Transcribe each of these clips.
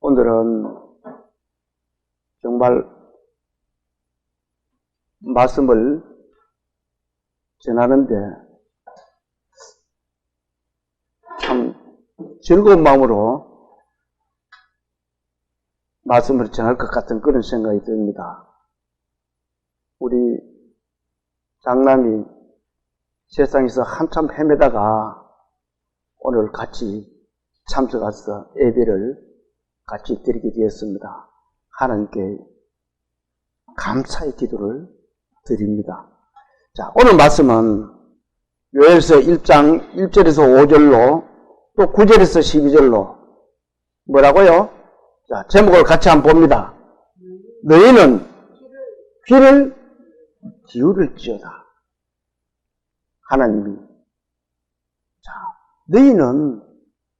오늘은 정말 말씀을 전하는데 참 즐거운 마음으로 말씀을 전할 것 같은 그런 생각이 듭니다. 우리 장남이 세상에서 한참 헤매다가 오늘 같이 참석해서 예배를 같이 드리게 되었습니다. 하나님께 감사의 기도를 드립니다. 자, 오늘 말씀은 요엘서 1장 1절에서 5절로 또 9절에서 12절로 뭐라고요? 자, 제목을 같이 한번 봅니다. 너희는 귀를 기울일지어다. 하나님이 자, 너희는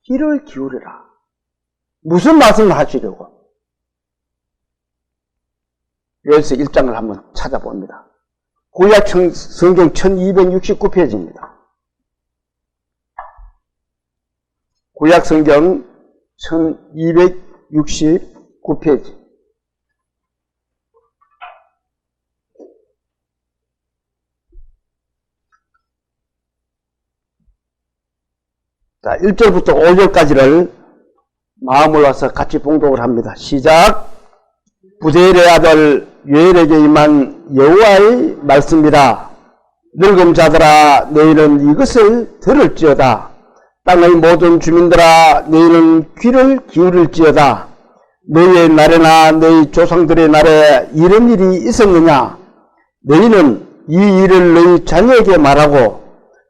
귀를 기울여라. 무슨 말씀을 하시려고? 요엘서 1장을 한번 찾아봅니다. 구약 성경 1269페이지입니다. 구약 성경 1269페이지. 자, 1절부터 5절까지를 마음을 와서 같이 봉독을 합니다. 시작. 부델의 아들 요엘에게 임한 여호와의 말씀이라. 늙은 자들아 너희는 이것을 들을지어다. 땅의 모든 주민들아 너희는 귀를 기울일지어다. 너희의 날에나 너희 조상들의 날에 이런 일이 있었느냐? 너희는 이 일을 너희 자녀에게 말하고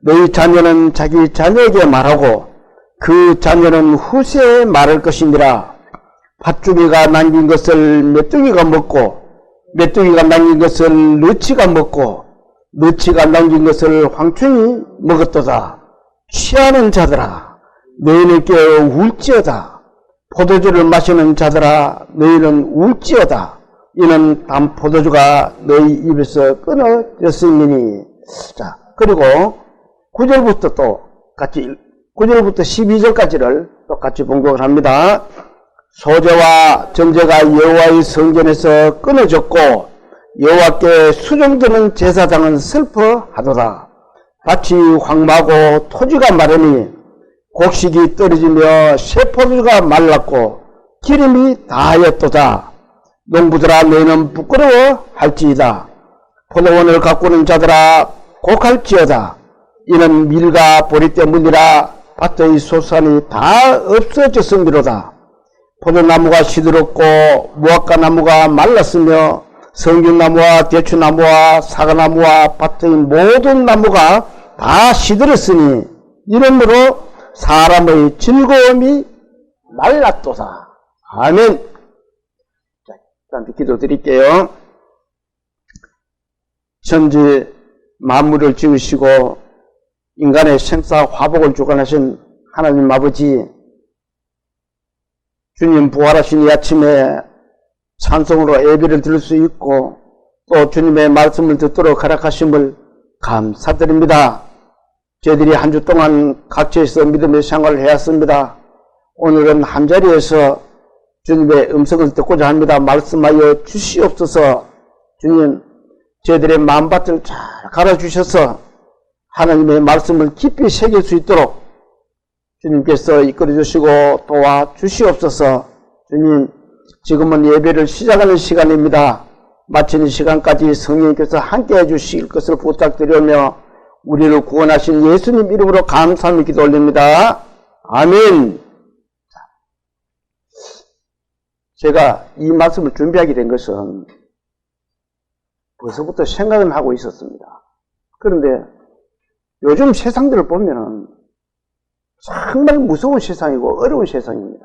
너희 자녀는 자기 자녀에게 말하고 그 자녀는 후세에 말할 것이니라. 팥죽이가 남긴 것을 메뚜기가 먹고 메뚜기가 남긴 것을 너치가 먹고 너치가 남긴 것을 황충이 먹었도다. 취하는 자들아 너희는 깨어 울지어다. 포도주를 마시는 자들아 너희는 울지어다. 이는 단 포도주가 너희 입에서 끊어졌음이니. 자, 그리고 9절부터 또 같이 9절부터 12절까지를 똑같이 봉독을 합니다. 소재와 전제가 여호와의 성전에서 끊어졌고 여호와께 수종드는 제사장은 슬퍼하도다. 밭이 황마고 토지가 마르니 곡식이 떨어지며 쇠포도주가 말랐고 기름이 다하였도다. 농부들아 너희는 부끄러워할지이다. 포도원을 가꾸는 자들아 곡할지어다. 이는 밀과 보리 때문이라. 밭의 소산이 다 없어졌음이로다. 포도나무가 시들었고 무화과 나무가 말랐으며 성균나무와 대추나무와 사과나무와 밭의 모든 나무가 다 시들었으니 이러므로 사람의 즐거움이 말랐도다. 아멘. 자, 일단 기도드릴게요. 천지 만물을 지으시고 인간의 생사 화복을 주관하신 하나님 아버지, 주님 부활하신 이 아침에 찬송으로 예배를 드릴 수 있고 또 주님의 말씀을 듣도록 허락하심을 감사드립니다. 저희들이 한 주 동안 각지에서 믿음의 생활을 해왔습니다. 오늘은 한자리에서 주님의 음성을 듣고자 합니다. 말씀하여 주시옵소서. 주님, 저희들의 마음밭을 잘 갈아주셔서 하나님의 말씀을 깊이 새길 수 있도록 주님께서 이끌어 주시고 도와주시옵소서. 주님, 지금은 예배를 시작하는 시간입니다. 마치는 시간까지 성령님께서 함께 해주실 것을 부탁드리며 우리를 구원하신 예수님 이름으로 감사하며 기도 올립니다. 아멘. 제가 이 말씀을 준비하게 된 것은 벌써부터 생각은 하고 있었습니다. 그런데 요즘 세상들을 보면은 정말 무서운 세상이고 어려운 세상입니다.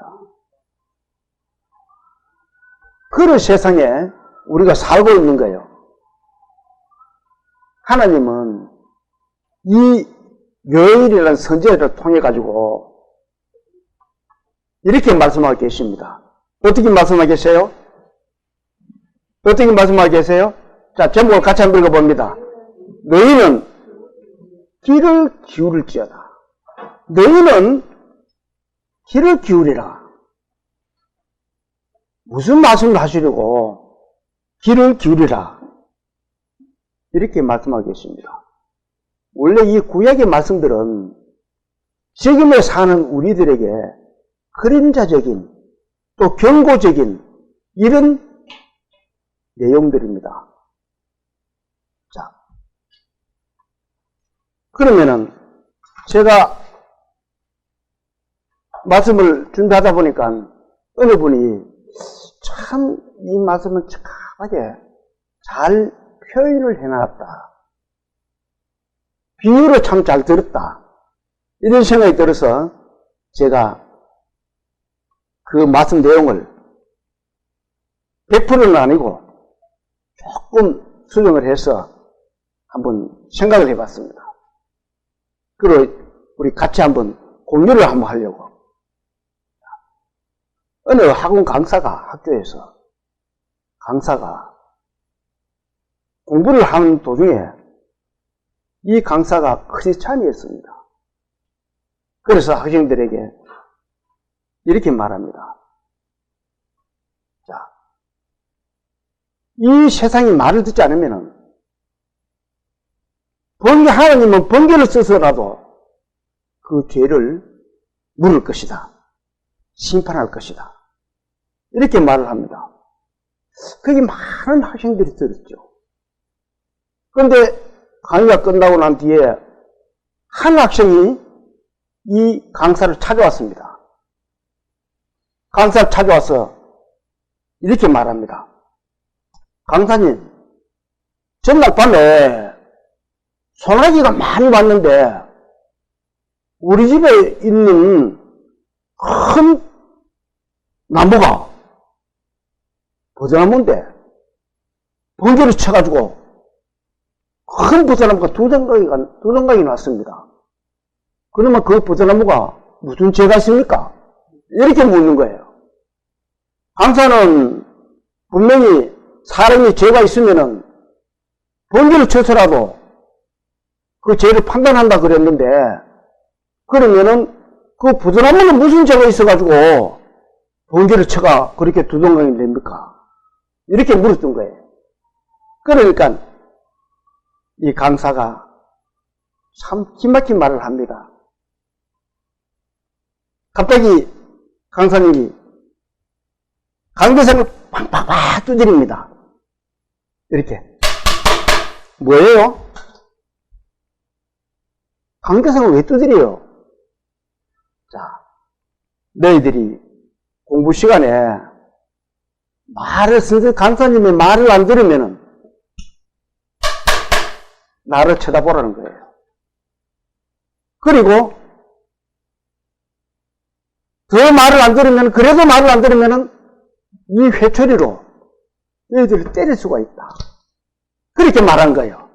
그런 세상에 우리가 살고 있는 거예요. 하나님은 이 요엘이라는 선지자를 통해 가지고 이렇게 말씀하고 계십니다. 어떻게 말씀하고 계세요? 어떻게 말씀하고 계세요? 자, 제목을 같이 한번 읽어봅니다. 너희는 귀를 기울일지어다. 너희는 귀를 기울이라. 무슨 말씀을 하시려고 귀를 기울이라 이렇게 말씀하고 계십니다. 원래 이 구약의 말씀들은 지금에 사는 우리들에게 그림자적인 또 경고적인 이런 내용들입니다. 자, 그러면은 제가 말씀을 준비하다 보니까 어느 분이 참 이 말씀을 착하게 잘 표현을 해놨다. 비유를 참 잘 들었다. 이런 생각이 들어서 제가 그 말씀 내용을 100%는 아니고 조금 수정을 해서 한번 생각을 해봤습니다. 그리고 우리 같이 한번 공유를 한번 하려고. 어느 학원 강사가 학교에서 강사가 공부를 하는 도중에 이 강사가 크리스찬이었습니다. 그래서 학생들에게 이렇게 말합니다. 자, 이 세상이 말을 듣지 않으면은 하나님은 번개를 써서라도 그 죄를 물을 것이다. 심판할 것이다. 이렇게 말을 합니다. 그게 많은 학생들이 들었죠. 그런데 강의가 끝나고 난 뒤에 한 학생이 이 강사를 찾아왔습니다. 강사를 찾아와서 이렇게 말합니다. 강사님, 전날 밤에 소나기가 많이 왔는데 우리 집에 있는 큰 나무가 버드나무인데 번개를 쳐가지고 큰 버드나무가 두 정강이 났습니다. 그러면 그 버드나무가 무슨 죄가 있습니까? 이렇게 묻는 거예요. 강사는 분명히 사람이 죄가 있으면은 번개를 쳐서라도 그 죄를 판단한다 그랬는데 그러면은 그 버드나무는 무슨 죄가 있어가지고 번개를 쳐가 그렇게 두 동강이 됩니까? 이렇게 물었던 거예요. 그러니까 이 강사가 참 기막힌 말을 합니다. 갑자기 강사님이 강대상을 팍팍팍 두드립니다. 이렇게. 뭐예요? 강대상을 왜 두드려요? 자, 너희들이 공부 시간에 강사님의 말을 안 들으면은 나를 쳐다보라는 거예요. 그리고 더 말을 안 들으면, 그래도 말을 안 들으면은 이 회초리로 너희들을 때릴 수가 있다. 그렇게 말한 거예요.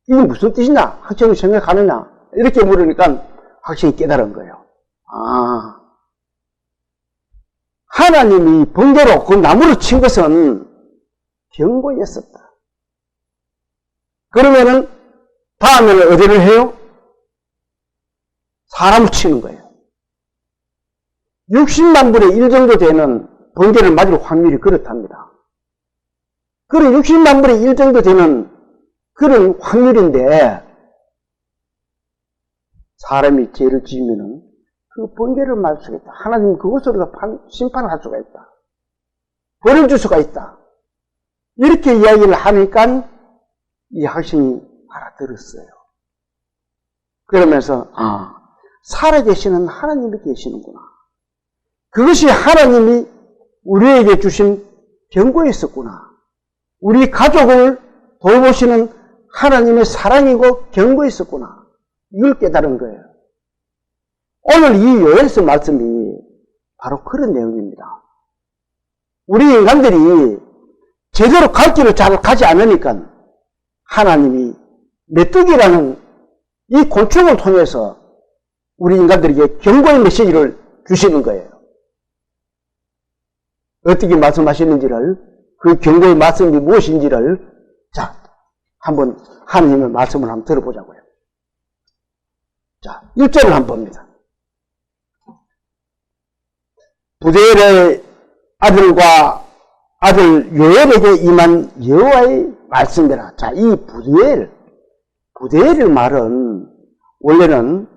이게 무슨 뜻이냐? 학생이 생각하느냐? 이렇게 물으니까 학생이 깨달은 거예요. 아, 하나님이 번개로 그 나무를 친 것은 경고였었다. 그러면은 다음에는 어디를 해요? 사람을 치는 거예요. 60만 분의 1 정도 되는 번개를 맞을 확률이 그렇답니다. 그런 60만 분의 1 정도 되는 그런 확률인데 사람이 죄를 지으면은 그 번개를 맞을 수가 있다. 하나님 그것으로 심판을 할 수가 있다. 벌을 줄 수가 있다. 이렇게 이야기를 하니까 이 학생이 알아들었어요. 그러면서 살아계시는 하나님이 계시는구나. 그것이 하나님이 우리에게 주신 경고였었구나. 우리 가족을 돌보시는 하나님의 사랑이고 경고였었구나. 이걸 깨달은 거예요. 오늘 이 요엘서 말씀이 바로 그런 내용입니다. 우리 인간들이 제대로 갈 길을 잘 가지 않으니까 하나님이 메뚜기라는 이 곤충을 통해서 우리 인간들에게 경고의 메시지를 주시는 거예요. 어떻게 말씀하시는지를, 그 경고의 말씀이 무엇인지를, 자, 한번 하나님의 말씀을 한번 들어보자고요. 자, 1절을 한번 봅니다. 부델의 아들과 아들 요엘에게 임한 여호와의 말씀이라. 자, 이 부두엘 말은 원래는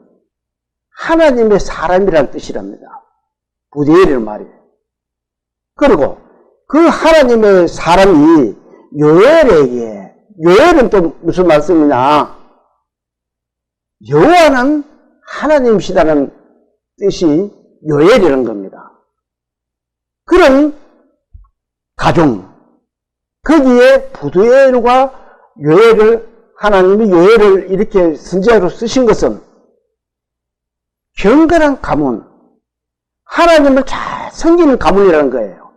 하나님의 사람이라는 뜻이랍니다. 부두엘의 말이. 그리고 그 하나님의 사람이 요엘에게, 요엘은 또 무슨 말씀이냐? 여호와는 하나님이시다는 뜻이 요엘이라는 겁니다. 그런 가정, 거기에 부두엘과 요엘을, 하나님이 요엘을 이렇게 선지자로 쓰신 것은 경건한 가문, 하나님을 잘 섬기는 가문이라는 거예요.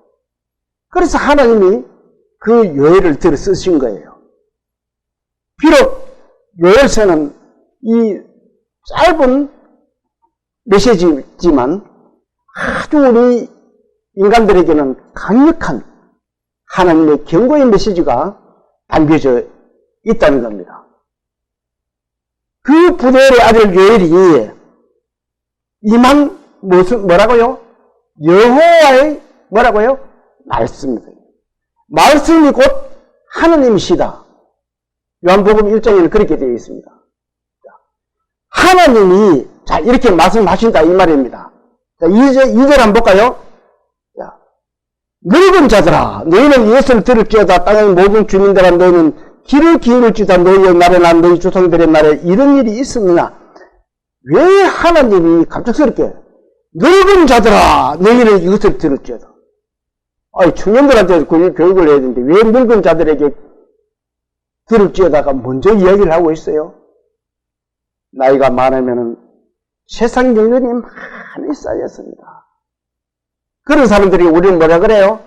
그래서 하나님이 그 요엘을 들어 쓰신 거예요. 비록 요엘서는 이 짧은 메시지지만 아주 우리 인간들에게는 강력한 하나님의 경고의 메시지가 담겨져 있다는 겁니다. 그 부두엘의 아들 요엘이 임한 뭐라고요? 여호와의 뭐라고요? 말씀입니다. 말씀이 곧 하나님이시다. 요한복음 1장에는 그렇게 되어 있습니다. 하나님이 자 이렇게 말씀하신다 이 말입니다. 자, 2절 한번 볼까요? 자, 늙은 자들아 너희는 이것을 들을지어다. 땅의 모든 주민들아 너희는 귀를 기울일지어다. 너희의 날에나 너희 조상들의 날에 이런 일이 있었느냐. 왜 하나님이 갑작스럽게 늙은 자들아 너희는 이것을 들을지어다. 아니 청년들한테 교육을 해야 되는데 왜 늙은 자들에게 들을지어다가 먼저 이야기를 하고 있어요. 나이가 많으면은 세상 경륜이 많이 쌓였습니다. 그런 사람들이 우리는 뭐라 그래요?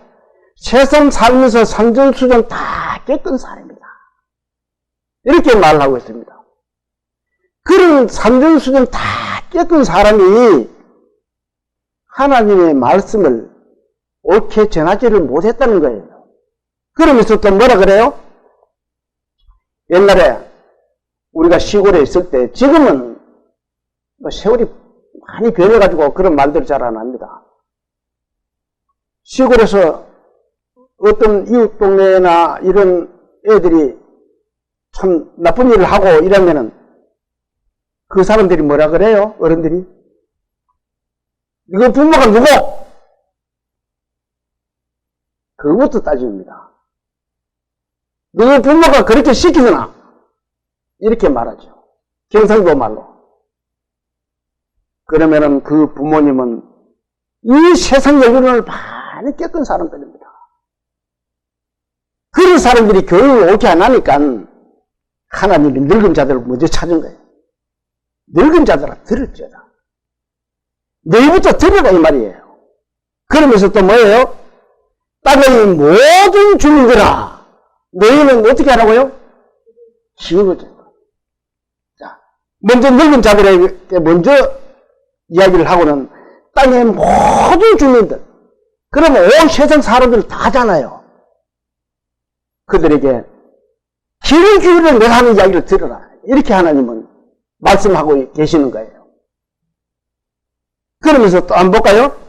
세상 살면서 산전수전 다 겪은 사람입니다. 이렇게 말을 하고 있습니다. 그런 산전수전 다 겪은 사람이 하나님의 말씀을 옳게 전하지를 못했다는 거예요. 그러면서 또 뭐라 그래요? 옛날에 우리가 시골에 있을 때, 지금은 세월이 많이 변해가지고 그런 말들을 잘 안 합니다. 시골에서 어떤 이웃 동네나 이런 애들이 참 나쁜 일을 하고 이러면은 그 사람들이 뭐라 그래요? 어른들이? 이거 부모가 누구? 그것도 따집니다. 너 부모가 그렇게 시키잖아. 이렇게 말하죠. 경상도 말로. 그러면은 그 부모님은 이 세상 연륜을 많이 겪은 사람들입니다. 그런 사람들이 교육을 옳게 안 하니까 하나님이 늙은 자들을 먼저 찾은 거예요. 늙은 자들아 들을지어다. 너희부터 들으라 이 말이에요. 그러면서 또 뭐예요? 땅의 모든 주민들아 너희는 어떻게 하라고요? 기억을 줘. 자, 먼저 늙은 자들에게 먼저 이야기를 하고는 땅의 모든 주민들, 그러면 온 세상 사람들 다잖아요. 그들에게 귀를 기울여 내가 하는 이야기를 들어라. 이렇게 하나님은 말씀하고 계시는 거예요. 그러면서 또 한번 볼까요?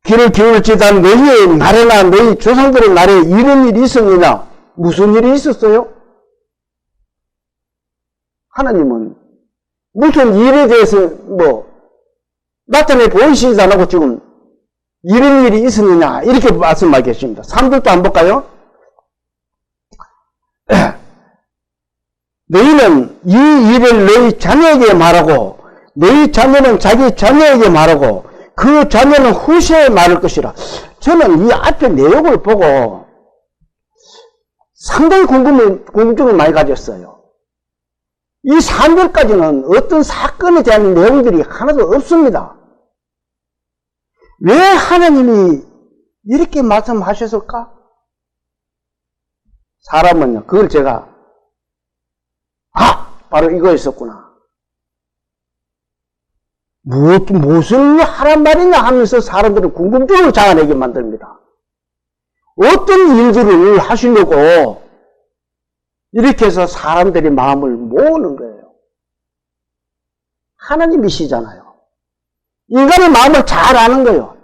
귀를 기울일지다. 너희의 날에나 너희 조상들의 날에 이런 일이 있었느냐? 무슨 일이 있었어요? 하나님은 무슨 일에 대해서 나타내 보이시지 않고 지금 이런 일이 있었느냐 이렇게 말씀하고 계십니다. 3절도 한번 볼까요? 너희는 이 일을 너희 자녀에게 말하고 너희 자녀는 자기 자녀에게 말하고 그 자녀는 후세에 말할 것이라. 저는 이 앞에 내용을 보고 상당히 궁금증을 많이 가졌어요. 이 3절까지는 어떤 사건에 대한 내용들이 하나도 없습니다. 왜 하나님이 이렇게 말씀하셨을까? 사람은요, 그걸 제가 바로 이거 있었구나. 무슨 하란 말이냐 하면서 사람들은 궁금증을 자아내게 만듭니다. 어떤 일들을 하시려고 이렇게 해서 사람들의 마음을 모으는 거예요. 하나님이시잖아요. 인간의 마음을 잘 아는 거예요.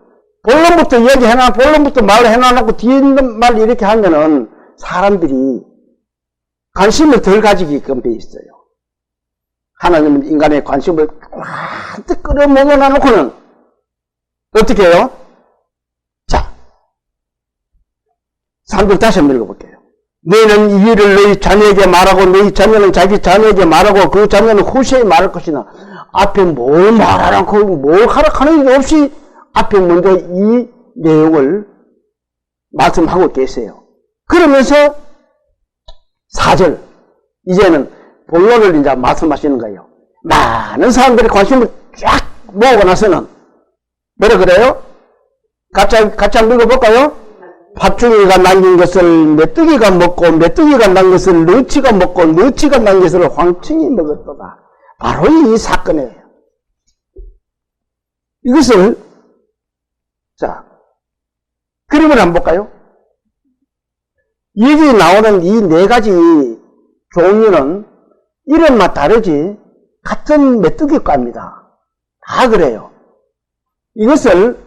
본론부터 얘기해놔, 본론부터 말을 해놔놓고 뒤에 있는 말 이렇게 하면은 사람들이 관심을 덜 가지게끔 돼 있어요. 하나님은 인간의 관심을 한뜩 끌어모아 놔놓고는 어떻게 해요? 자, 3절 다시 한번 읽어볼게요. 너희는 이 일을 너희 자녀에게 말하고 너희 자녀는 자기 자녀에게 말하고 그 자녀는 후세에 말할 것이나 앞에 뭘 말하라고 뭘 하라는 일 없이 앞에 먼저 이 내용을 말씀하고 계세요. 그러면서 4절 이제는 본론을 이제 말씀하시는 거예요. 많은 사람들이 관심을 쫙 모으고 나서는 뭐라 그래요? 같이 한번 읽어볼까요? 팥죽이가 남긴 것을 메뚜기가 먹고 메뚜기가 남긴 것을 너치가 먹고 너치가 남긴 것을 황충이 먹었도다. 바로 이 사건이에요. 이것을 자 그림을 한번 볼까요? 여기 나오는 이 네 가지 종류는 이름만 다르지 같은 메뚜기과입니다. 다 그래요. 이것을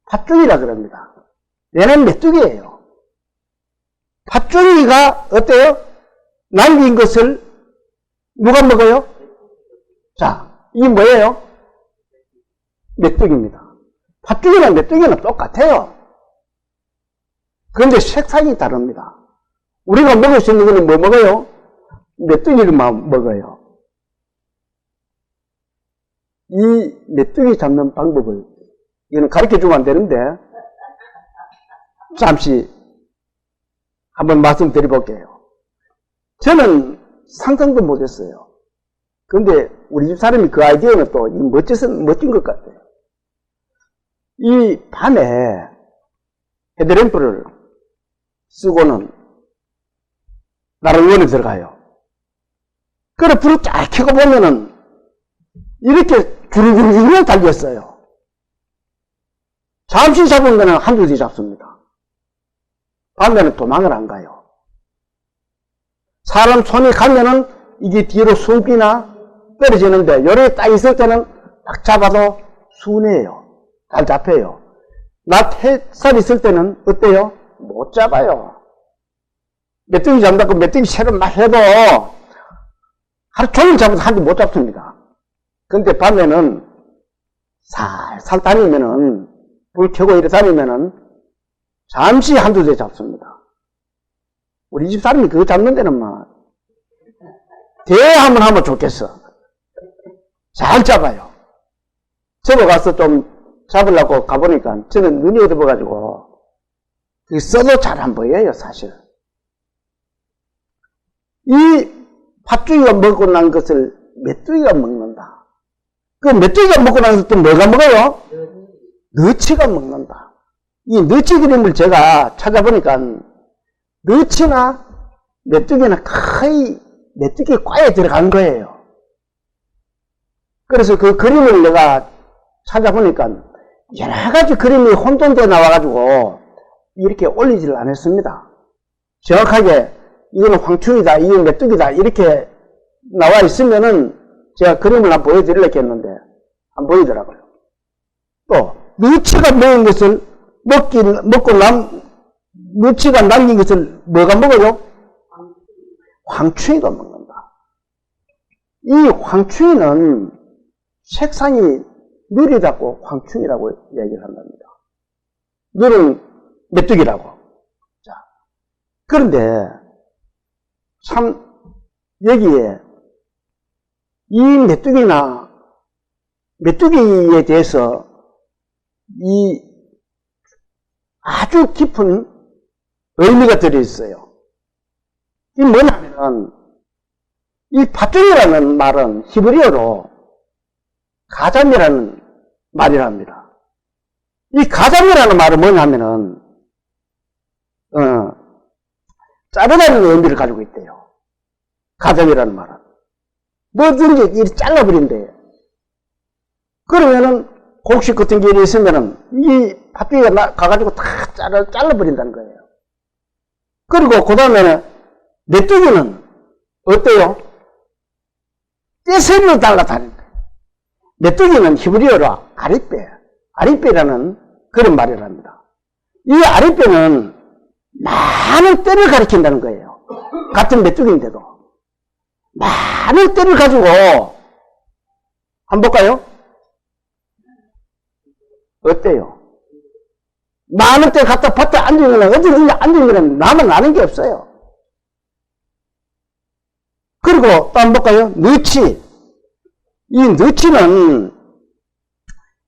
팥죽이라 그럽니다. 얘는 메뚜기예요. 팥죽이가 어때요? 남긴 것을 누가 먹어요? 자, 이게 뭐예요? 메뚜기입니다. 팥죽이랑 메뚜기는 똑같아요. 그런데 색상이 다릅니다. 우리가 먹을 수 있는 것은 뭐 먹어요? 메뚜기를만 먹어요. 이 메뚜기 잡는 방법을 이거는 가르쳐주면 안 되는데 잠시 한번 말씀드려볼게요. 저는 상상도 못했어요. 그런데 우리 집 사람이 그 아이디어는 또 멋진 것 같아요. 이 밤에 헤드램프를 쓰고는 나를 원에 들어가요. 그래 불을 쫙 켜고 보면은 이렇게 주르르르 달렸어요. 잠시 잡은 거는 한두 개 잡습니다. 밤에는 도망을 안 가요. 사람 손이 가면은 이게 뒤로 쑥이나 떨어지는데 요래 딱 있을 때는 딱 잡아도 순해요. 잘 잡혀요. 낮 햇살 있을 때는 어때요? 못 잡아요. 메뚜기 잡는다고 메뚜기 새로 막 해도 하루 종일 잡아도 한 대 못 잡습니다. 근데 밤에는 살살 다니면은 불 켜고 이래 다니면은 잠시 한두 대 잡습니다. 우리 집 사람이 그거 잡는 데는 막 대회 한번 하면 좋겠어. 잘 잡아요. 저도 가서 좀 잡으려고 가보니까 저는 눈이 어두워가지고 써도 잘 안 보여요, 사실. 이 팥죽이가 먹고 난 것을 메뚜기가 먹는다. 그 메뚜기가 먹고 나서 또 뭐가 먹어요? 너치가 먹는다. 이 너치 그림을 제가 찾아보니까 너치나 메뚜기는 거의 메뚜기 과에 들어간 거예요. 그래서 그 그림을 내가 찾아보니까 여러 가지 그림이 혼돈되어 나와가지고 이렇게 올리지를 않았습니다. 정확하게 이거는 황충이다, 이건 메뚜기다 이렇게 나와 있으면은 제가 그림을 한번 보여드리려고 했는데 안 보이더라고요. 또 너치가 먹은 것을 너치가 남긴 것을 뭐가 먹어요? 황충이가 먹는다. 이 황충이는 색상이 느리다고 황충이라고 얘기를 한답니다. 느린 메뚜기라고. 자, 그런데 참 여기에 이 메뚜기에 대해서 이 아주 깊은 의미가 들어있어요. 이 뭐냐면은 이 팥죽이라는 말은 히브리어로 가잠이라는 말이랍니다. 이 가잠이라는 말은 뭐냐면은 자르다는 의미를 가지고 있대요. 가잠이라는 말은 뭐든지 이렇게 잘라버린대요. 그러면은 곡식 같은 게 있으면은 이 팥죽이가 가가지고 다 잘라버린다는 거예요. 그리고 그 다음에는 메뚜기는 어때요? 떼서는 달라다니는 거예요. 메뚜기는 히브리어로 아리빼라는 그런 말이랍니다. 이 아랫배는 많은 때를 가리킨다는 거예요. 같은 메뚜기인데도. 많은 때를 가지고, 한번 볼까요? 어때요? 많은 때 갖다 밭에 앉으면, 어디든지 앉으면 나만 아는 게 없어요. 그리고 또 한번 볼까요? 너치. 이 너치는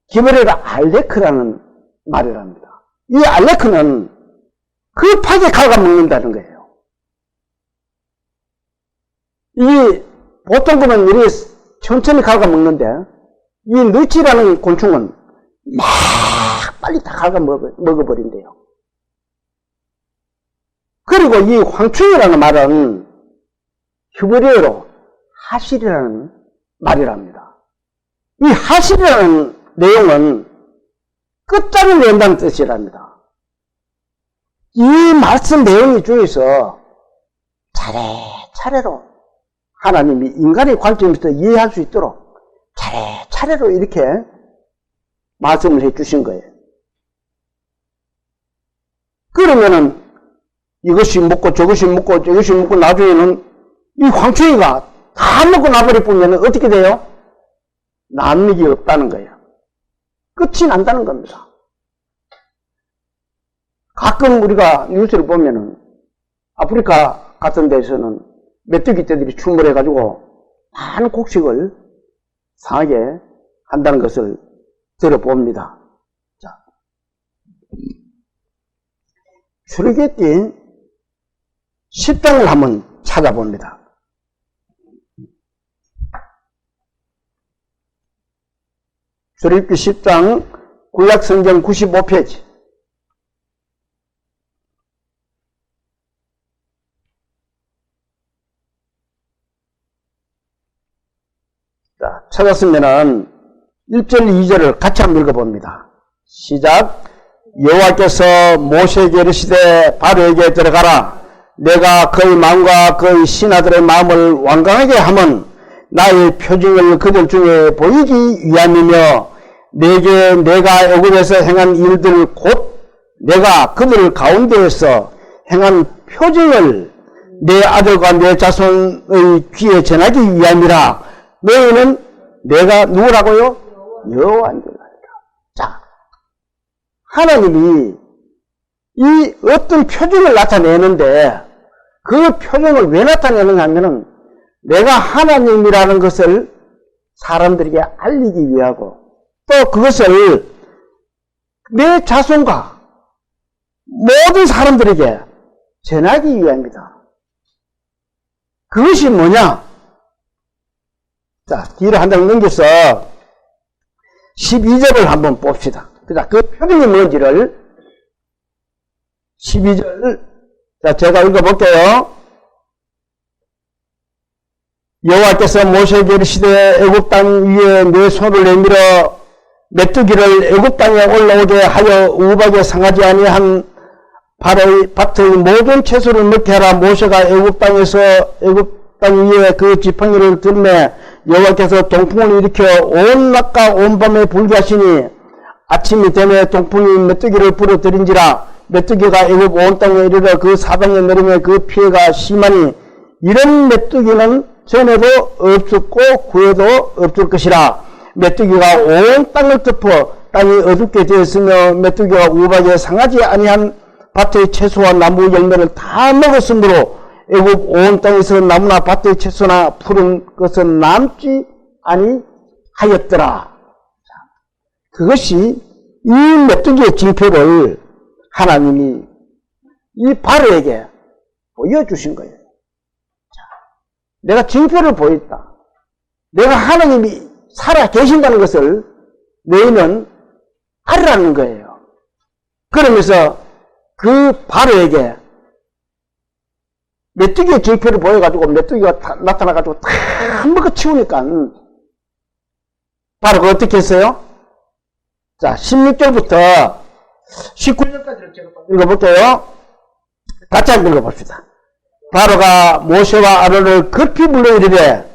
기브레르 알레크라는 말이랍니다. 이 알레크는 급하게 갉아먹는다는 거예요. 이 보통 보면 이렇게 천천히 갉아먹는데 이 너치라는 곤충은 막 빨리 다 갉아먹어버린대요. 그리고 이 황충이라는 말은 히브리어로 하실이라는 말이랍니다. 이 하실이라는 내용은 끝자를 낸다는 뜻이랍니다. 이 말씀 내용 중에서 차례차례로 하나님이 인간의 관점에서 이해할 수 있도록 차례차례로 이렇게 말씀을 해 주신 거예요. 그러면은 이것이 먹고 저것이 먹고 저것이 먹고 나중에는 이 황충이가 다 먹고 나버릴 뿐이면 어떻게 돼요? 남익이 없다는 거예요. 끝이 난다는 겁니다. 가끔 우리가 뉴스를 보면은 아프리카 같은 데서는 메뚜기 떼들이 출몰해가지고 많은 곡식을 상하게 한다는 것을 들어봅니다. 자, 출애굽기 10장을 한번 찾아봅니다. 출애굽기 10장 구약성경 95페이지. 자, 찾았으면은 1절 2절을 같이 한번 읽어봅니다. 시작. 여호와께서 모세에게 이르시되 바로에게 들어가라. 내가 그의 마음과 그의 신하들의 마음을 완강하게 하면 나의 표징을 그들 중에 보이기 위함이며 내게 내가 애굽에서 행한 일들 곧 내가 그들 가운데에서 행한 표징을 내 아들과 내 자손의 귀에 전하기 위함이라. 너희는 내가 누구라고요? 여호와인 줄 알라. 자, 하나님이 이 어떤 표징을 나타내는데 그 표징을 왜 나타내는가 하면은 내가 하나님이라는 것을 사람들에게 알리기 위하고 또 그것을 내 자손과 모든 사람들에게 전하기 위함이다. 그것이 뭐냐? 자, 뒤로 한 장 넘겨서 12절을 한번 봅시다. 그 표징이 뭔지를 12절, 자, 제가 읽어볼게요. 여호와께서 모세에게 이르시되 애굽 땅 위에 내 손을 내밀어 메뚜기를 애굽 땅에 올라오게 하여 우박에 상하지 아니한 밭의 모든 채소를 먹게 하라. 모세가 애굽 땅 위에 그 지팡이를 들매 여호와께서 동풍을 일으켜 온 낮과 온 밤에 불게 하시니 아침이 되매 동풍이 메뚜기를 불어들인지라. 메뚜기가 애굽 온 땅에 이르러 그 사방에 내리며 그 피해가 심하니 이런 메뚜기는 전에도 없었고 후에도 없을 것이라. 메뚜기가 온 땅을 덮어 땅이 어둡게 되었으며 메뚜기가 우박에 상하지 아니한 밭의 채소와 나무 열매를 다 먹었으므로 애굽 온 땅에서 나무나 밭의 채소나 푸른 것은 남지 아니하였더라. 그것이 이 메뚜기의 징표를 하나님이 이 바로에게 보여주신 거예요. 내가 징표를 보였다. 내가 하나님이 살아 계신다는 것을 너희는 알으라는 거예요. 그러면서 그 바로에게 메뚜기의 징표를 보여가지고 메뚜기가 나타나가지고 다 먹어 치우니까 바로가 어떻게 했어요? 자, 16절부터 19절까지 제가 읽어볼게요. 같이 한번 읽어봅시다. 바로가 모세와 아론을 급히 불러 이르되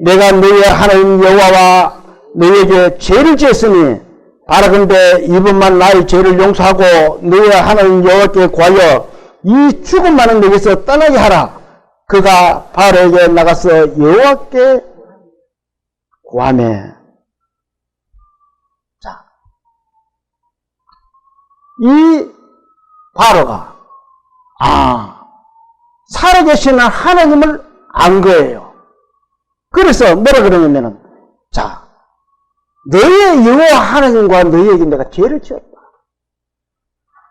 내가 너희의 하나님 여호와와 너희에게 죄를 지었으니 바라건대 이번만 나의 죄를 용서하고 너의 하나님 여호와께 구하여 이 죽은 많은 내게서 떠나게 하라. 그가 바로에게 나가서 여호와께 구하매. 자, 이 바로가 살아계시는 하나님을 안 거예요. 그래서 뭐라 그러냐면은, 자, 너의 여호와 하나님과 너희에게 내가 죄를 지었다.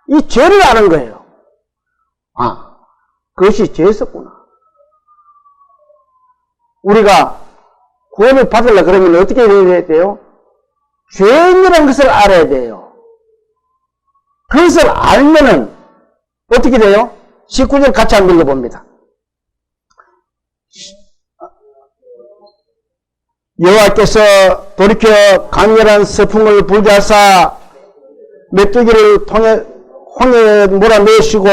이 죄를 아는 거예요. 그것이 죄였었구나. 우리가 구원을 받으려 그러면 어떻게 해야 돼요? 죄인이라는 것을 알아야 돼요. 그것을 알면은 어떻게 돼요? 19절 같이 한번 읽어봅니다. 여호와께서 돌이켜 강렬한 서풍을 불게 하사 메뚜기를 통해 홍해에 몰아넣으시고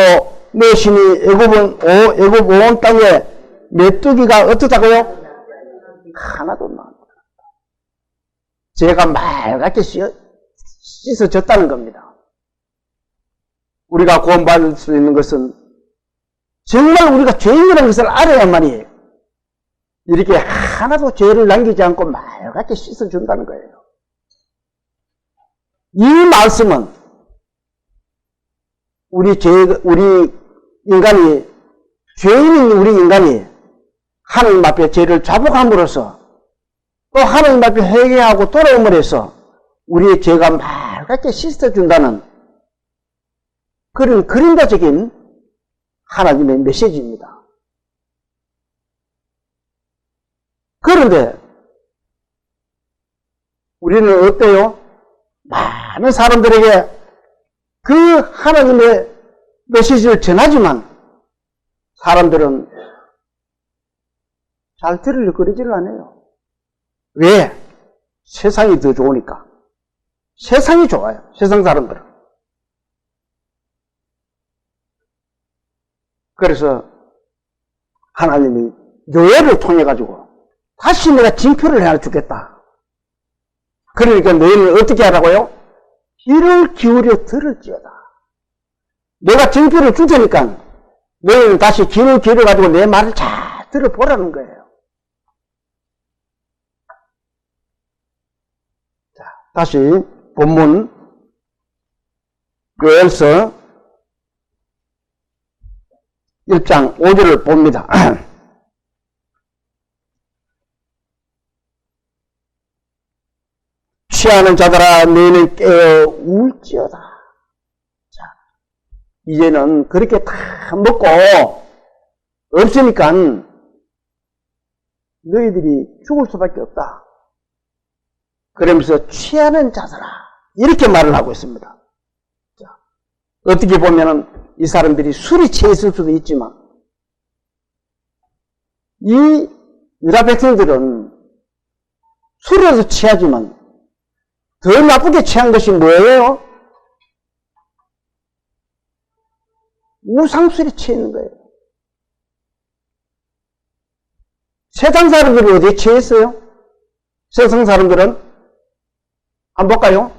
넣으시니 애굽 온 땅에 메뚜기가 어떻다고요? 하나도 없나. 죄가 맑게 씻어졌다는 겁니다. 우리가 구원받을 수 있는 것은 정말 우리가 죄인이라는 것을 알아야 말이에요. 이렇게 하나도 죄를 남기지 않고 맑게 씻어준다는 거예요. 이 말씀은 우리 인간이, 죄인인 우리 인간이 하나님 앞에 죄를 자복함으로써 또 하나님 앞에 회개하고 돌아옴으로 해서 우리의 죄가 맑게 씻어준다는 그런 그림자적인 하나님의 메시지입니다. 그런데 우리는 어때요? 많은 사람들에게 그 하나님의 메시지를 전하지만 사람들은 잘 들으려 그러지를 않아요. 왜? 세상이 더 좋으니까. 세상이 좋아요. 세상 사람들은. 그래서 하나님이 노예를 통해 가지고 다시 내가 징표를 하나 주겠다. 그러니까 너희는 어떻게 하라고요? 귀를 기울여 들을지어다. 내가 징표를 줄 테니까 너희는 다시 귀를 기울여 가지고 내 말을 잘 들어보라는 거예요. 자, 다시 본문 요엘서 1장 5절을 봅니다. 취하는 자들아 너희는 깨어 울지어다. 자, 이제는 그렇게 다 먹고 없으니까 너희들이 죽을 수밖에 없다. 그러면서 취하는 자들아 이렇게 말을 하고 있습니다. 자, 어떻게 보면은 이 사람들이 술이 취해 있을 수도 있지만 이 유다 백성들은 술에서 취하지만 더 나쁘게 취한 것이 뭐예요? 우상술에 취해 있는 거예요. 세상 사람들이 어디에 취해 있어요? 세상 사람들은 한번 볼까요?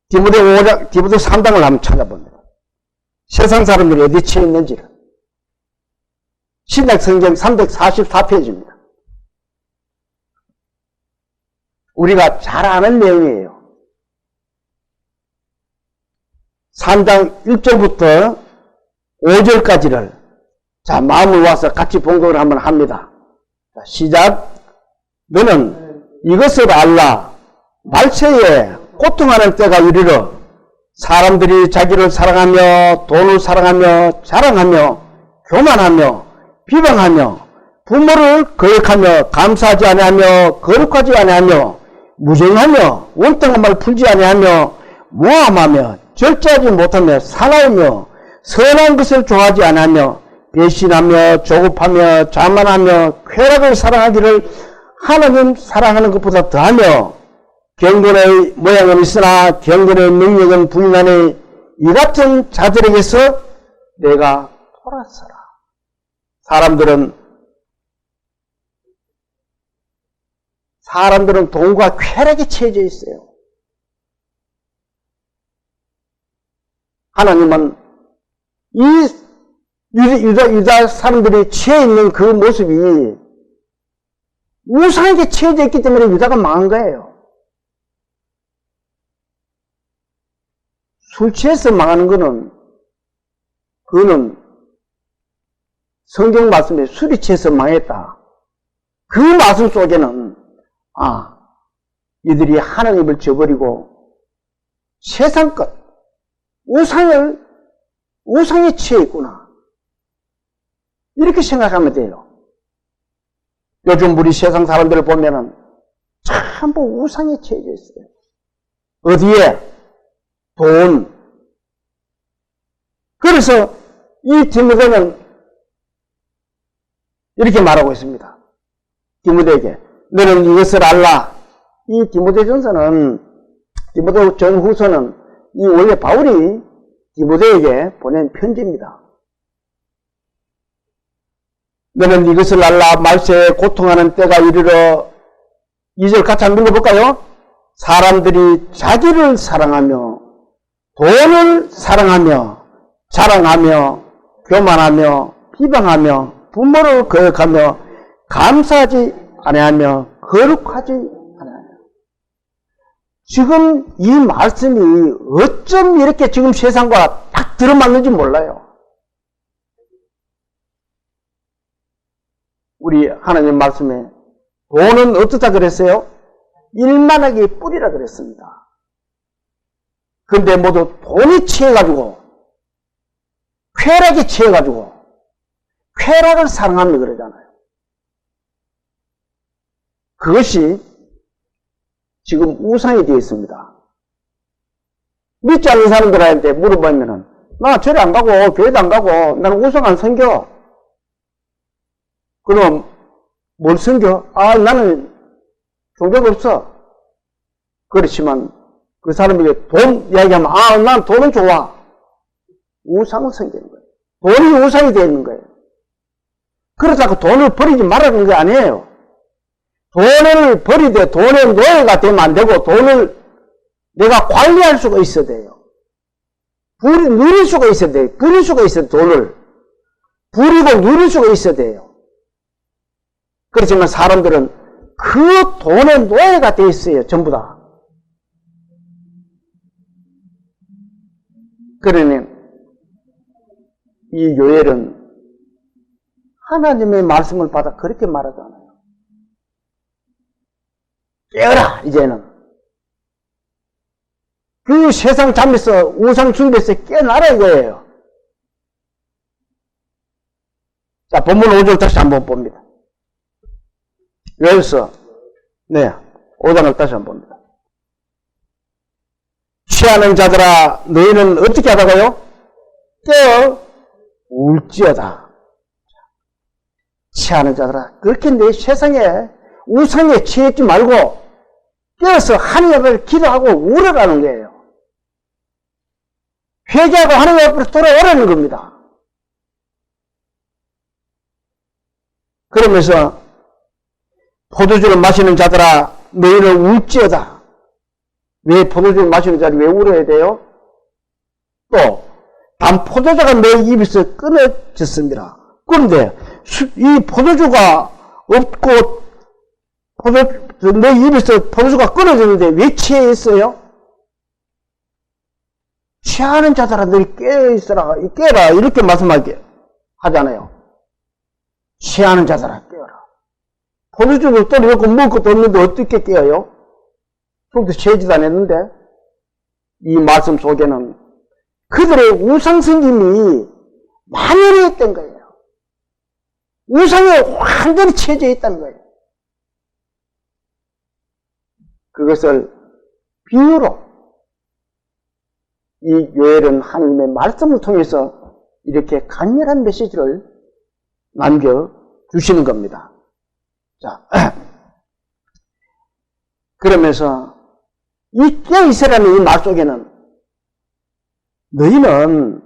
디모데 3장을 한번 찾아봅니다. 세상 사람들이 어디에 취해 있는지를. 신약성경 344페이지입니다. 우리가 잘 아는 내용이에요. 3장 1절부터 5절까지를 자 마음을 모아서 같이 봉독을 한번 합니다. 자, 시작. 너는 이것을 알라. 말세에 고통하는 때가 이르러 사람들이 자기를 사랑하며 돈을 사랑하며 자랑하며 교만하며 비방하며 부모를 거역하며 감사하지 아니하며 거룩하지 아니하며 무정하며 원통한 말 풀지 아니하며 모함하며 절제하지 못하며 사나우며 선한 것을 좋아하지 아니하며 배신하며 조급하며 자만하며 쾌락을 사랑하기를 하나님 사랑하는 것보다 더하며 경건의 모양은 있으나 경건의 능력은 부인하니 이 같은 자들에게서 내가 돌아서라. 사람들은 돈과 쾌락에 취해져 있어요. 하나님은 이 유다 사람들이 취해 있는 그 모습이 우상에게 취해져 있기 때문에 유다가 망한 거예요. 술 취해서 망하는 그거는 성경 말씀에 술이 취해서 망했다. 그 말씀 속에는 이들이 하나님을 저버리고 세상 것, 우상에 취해 있구나. 이렇게 생각하면 돼요. 요즘 우리 세상 사람들을 보면은 전부 우상에 취해져 있어요. 어디에? 돈. 그래서 이 디모데는 이렇게 말하고 있습니다. 디모데에게 너는 이것을 알라. 이 디모데 전후서는 이 원래 바울이 디모데에게 보낸 편지입니다. 너는 이것을 알라. 말세에 고통하는 때가 이르러 2절 같이 한번 읽어볼까요? 사람들이 자기를 사랑하며 돈을 사랑하며 자랑하며 교만하며 비방하며 부모를 거역하며 감사하지 아니하며 거룩하지 않아요. 지금 이 말씀이 어쩜 이렇게 지금 세상과 딱 들어맞는지 몰라요. 우리 하나님 말씀에 돈은 어떻다 그랬어요? 일만하게 뿌리라 그랬습니다. 근데 모두 돈이 취해가지고 쾌락에 취해가지고 쾌락을 사랑하며 그러잖아요. 그것이 지금 우상이 되어 있습니다. 믿지 않는 사람들한테 물어보면은 나 절에 안 가고 교회도 안 가고 나는 우상 안 섬겨. 그럼 뭘 섬겨? 나는 종교가 없어. 그렇지만 그 사람에게 돈 이야기하면 난 돈은 좋아. 우상을 섬기는 거예요. 돈이 우상이 되어 있는 거예요. 그렇다고 돈을 버리지 말라는 게 아니에요. 돈을 버리되 돈의 노예가 되면 안 되고 돈을 내가 관리할 수가 있어야 돼요. 누릴 수가 있어야 돼요. 부릴 수가 있어야 돼요. 돈을 부리고 누릴 수가 있어야 돼요. 그렇지만 사람들은 그 돈의 노예가 되어 있어요. 전부 다. 그러니 이 요엘은 하나님의 말씀을 받아 그렇게 말하잖아요. 깨어라 이제는. 그 세상 잠에서 우상 숭배에서 깨어나라 이거예요. 자, 본문 5절 다시 한번 봅니다. 여기서 5장을 다시 한번 봅니다. 취하는 자들아 너희는 어떻게 하다가요? 깨어 울지어다. 취하는 자들아 그렇게 내 세상에 우상에 취했지 말고 깨어서 하나님을 기도하고 울어라는 거예요. 회개하고 하나님 앞으로 돌아오라는 겁니다. 그러면서 포도주를 마시는 자들아 너희는 울지어다. 왜 포도주를 마시는 자들이 왜 울어야 돼요? 또 단 포도주가 내 입에서 끊어졌습니다. 그런데 이 포도주가 없고 내 입에서 포도주가 끊어졌는데 왜 취해 있어요? 취하는 자들아 너희 깨어있어라 깨어라 이렇게 말씀하게 하잖아요. 취하는 자들아 깨어라. 포도주를 떨어놓고 먹을 것도 없는데 어떻게 깨어요? 속도 취하지도 않았는데 이 말씀 속에는 그들의 우상승김이 만연했던 거예요. 우상에 완전히 취해져 있다는 거예요. 그것을 비유로 이 요엘은 하나님의 말씀을 통해서 이렇게 강렬한 메시지를 남겨주시는 겁니다. 자, 그러면서 이 깨어있으라는 이 말 속에는 너희는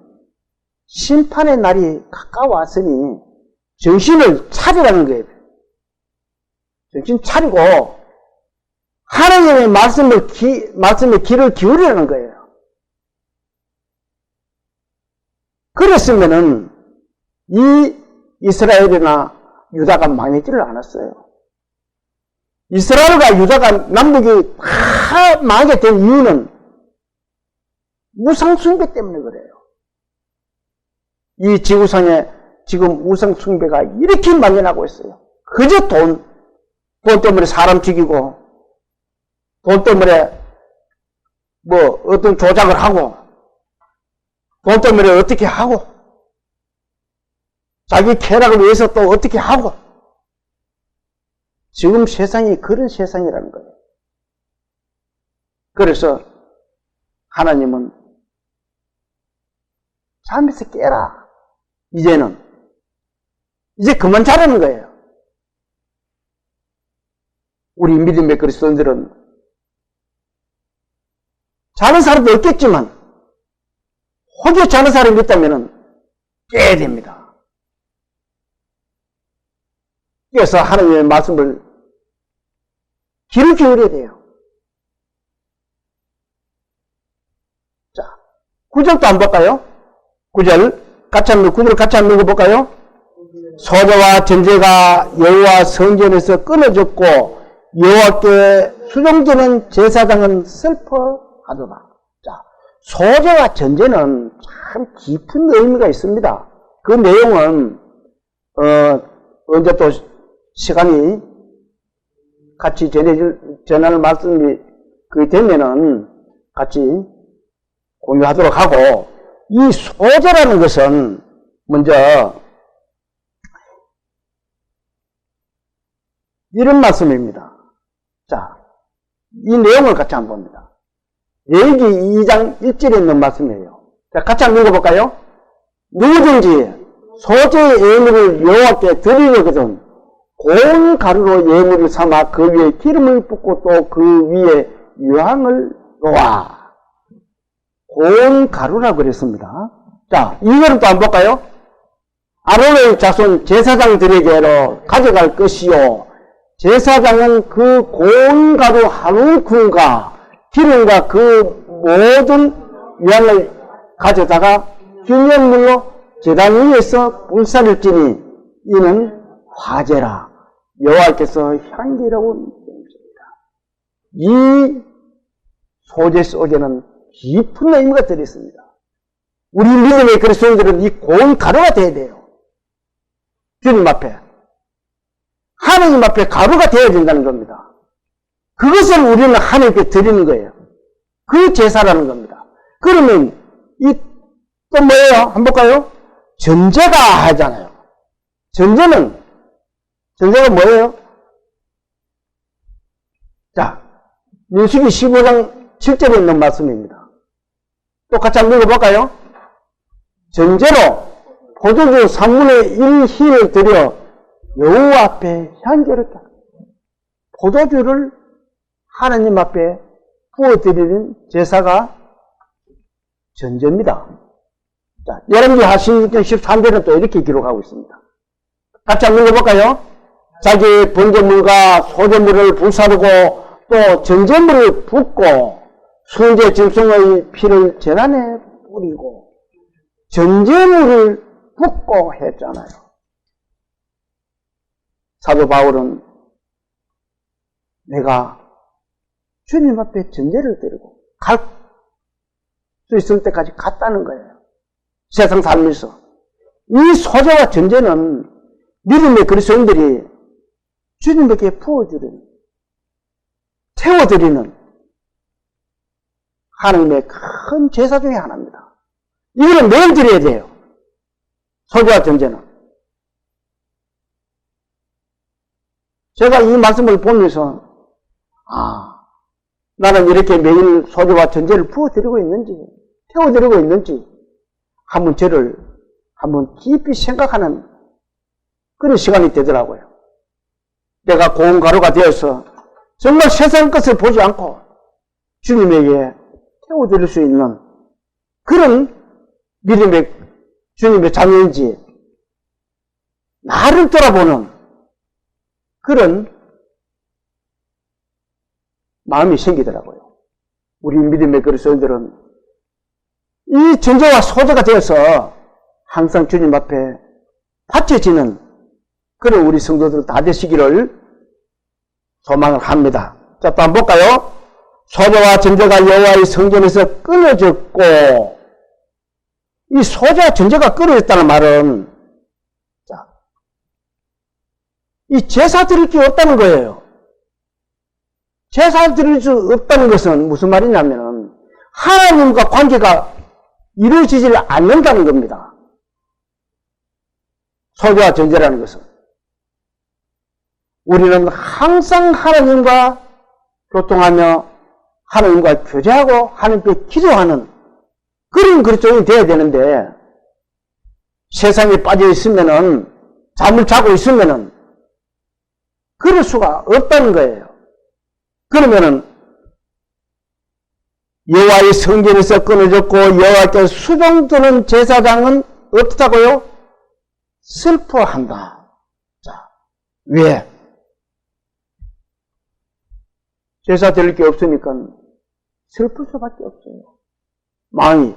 심판의 날이 가까워왔으니 정신을 차리라는 거예요. 정신 차리고 하나님의 말씀에 귀를 기울이라는 거예요. 그랬으면은 이 이스라엘이나 유다가 망하지를 않았어요. 이스라엘과 유다가 남북이 다 망하게 된 이유는 우상숭배 때문에 그래요. 이 지구상에 지금 우상숭배가 이렇게 만연하고 있어요. 그저 돈 때문에 사람 죽이고, 돈 때문에 뭐 어떤 조작을 하고, 돈 때문에 어떻게 하고, 자기 쾌락을 위해서 또 어떻게 하고, 지금 세상이 그런 세상이라는 거예요. 그래서 하나님은 잠에서 깨라. 이제 그만 자라는 거예요. 우리 믿음의 그리스도인들은 자는 사람도 없겠지만 혹여 자는 사람이 있다면 깨야 됩니다. 그래서 하나님의 말씀을 귀를 기울여야 돼요. 자, 9절도 한번 볼까요? 9절 같이 한번 9절 같이 한번 읽어볼까요? 소재와 전제가 여호와 성전에서 끊어졌고 여호와께 수종되는 제사장은 슬퍼하더라. 자, 소재와 전제는 참 깊은 의미가 있습니다. 그 내용은 언제 또 시간이 같이 전할 말씀이 그게 되면은 같이 공유하도록 하고, 이 소재라는 것은 먼저 이런 말씀입니다. 자, 이 내용을 같이 한번 봅니다. 레위기 2장 1절에 있는 말씀이에요. 자, 같이 한번 읽어볼까요? 누구든지 소재의 예물을 여호와께 드리려거든 고운 가루로 예물을 삼아 그 위에 기름을 붓고 또 그 위에 유황을 놓아. 고운 가루라고 그랬습니다. 자, 이거를 또 한번 볼까요? 아론의 자손 제사장들에게로 가져갈 것이요, 제사장은 그 고운 가루 한 움큼과 기름과 그 모든 유황을 가져다가 기념물로 제단 위에서 불사를 지니 이는 화제라. 여호와께서 향기로운 냄새입니다. 이 소재 속에는 깊은 의미가 들어있습니다. 우리 믿음의 그리스도인들은 이 고운 가루가 되어야 돼요. 주님 앞에, 하나님 앞에 가루가 되어야 된다는 겁니다. 그것을 우리는 하나님께 드리는 거예요. 그 제사라는 겁니다. 그러면 이 또 뭐예요? 한번 볼까요? 전제가 하잖아요. 전제가 뭐예요? 자, 민수기 15장 7절에 있는 말씀입니다. 똑같이 한번 읽어볼까요? 전제로 포도주 3분의 1 희를 드려 여호와 앞에 향기롭게, 포도주를 하나님 앞에 부어드리는 제사가 전제입니다. 자, 열왕기 하신 13절은 또 이렇게 기록하고 있습니다. 같이 한번 읽어볼까요? 자기 번제물과 소제물을 불사르고 또 전제물을 붓고 순제 짐승의 피를 제단에 뿌리고 전제물을 붓고 했잖아요. 사도 바울은 내가 주님 앞에 전제를 드리고 갈 수 있을 때까지 갔다는 거예요. 세상 살면서. 이 소재와 전제는 믿음의 그리스도인들이 주님에게 부어주는, 태워드리는 하나님의 큰 제사 중에 하나입니다. 이거는 매일 드려야 돼요. 소재와 전제는. 제가 이 말씀을 보면서 나는 이렇게 매일 소재와 전제를 부어드리고 있는지, 태워드리고 있는지 한번 저를 한번 깊이 생각하는 그런 시간이 되더라고요. 내가 고운 가루가 되어서 정말 세상 것을 보지 않고 주님에게 태워드릴 수 있는 그런 믿음의 주님의 자녀인지 나를 돌아보는 그런 마음이 생기더라고요. 우리 믿음의 그리스도인들은 이 전제와 소재가 되어서 항상 주님 앞에 바쳐지는 그런 우리 성도들 다 되시기를 소망을 합니다. 자, 또 한번 볼까요? 소자와 전제가 여호와의 성전에서 끊어졌고, 이 소자와 전제가 끊어졌다는 말은, 자, 이 제사 드릴 게 없다는 거예요. 제사 드릴 수 없다는 것은 무슨 말이냐면은, 하나님과 관계가 이루어지지 않는다는 겁니다. 소자와 전제라는 것은. 우리는 항상 하나님과 교통하며 하나님과 교제하고 하나님께 기도하는 그런 그리스도인이 되어야 되는데, 세상에 빠져 있으면은, 잠을 자고 있으면은 그럴 수가 없다는 거예요. 그러면은 여호와의 성전에서 끊어졌고 여호와께 수종드는 제사장은 어떻다고요? 슬퍼한다. 자, 왜? 제사 드릴 게 없으니까 슬플 수밖에 없어요. 마음이.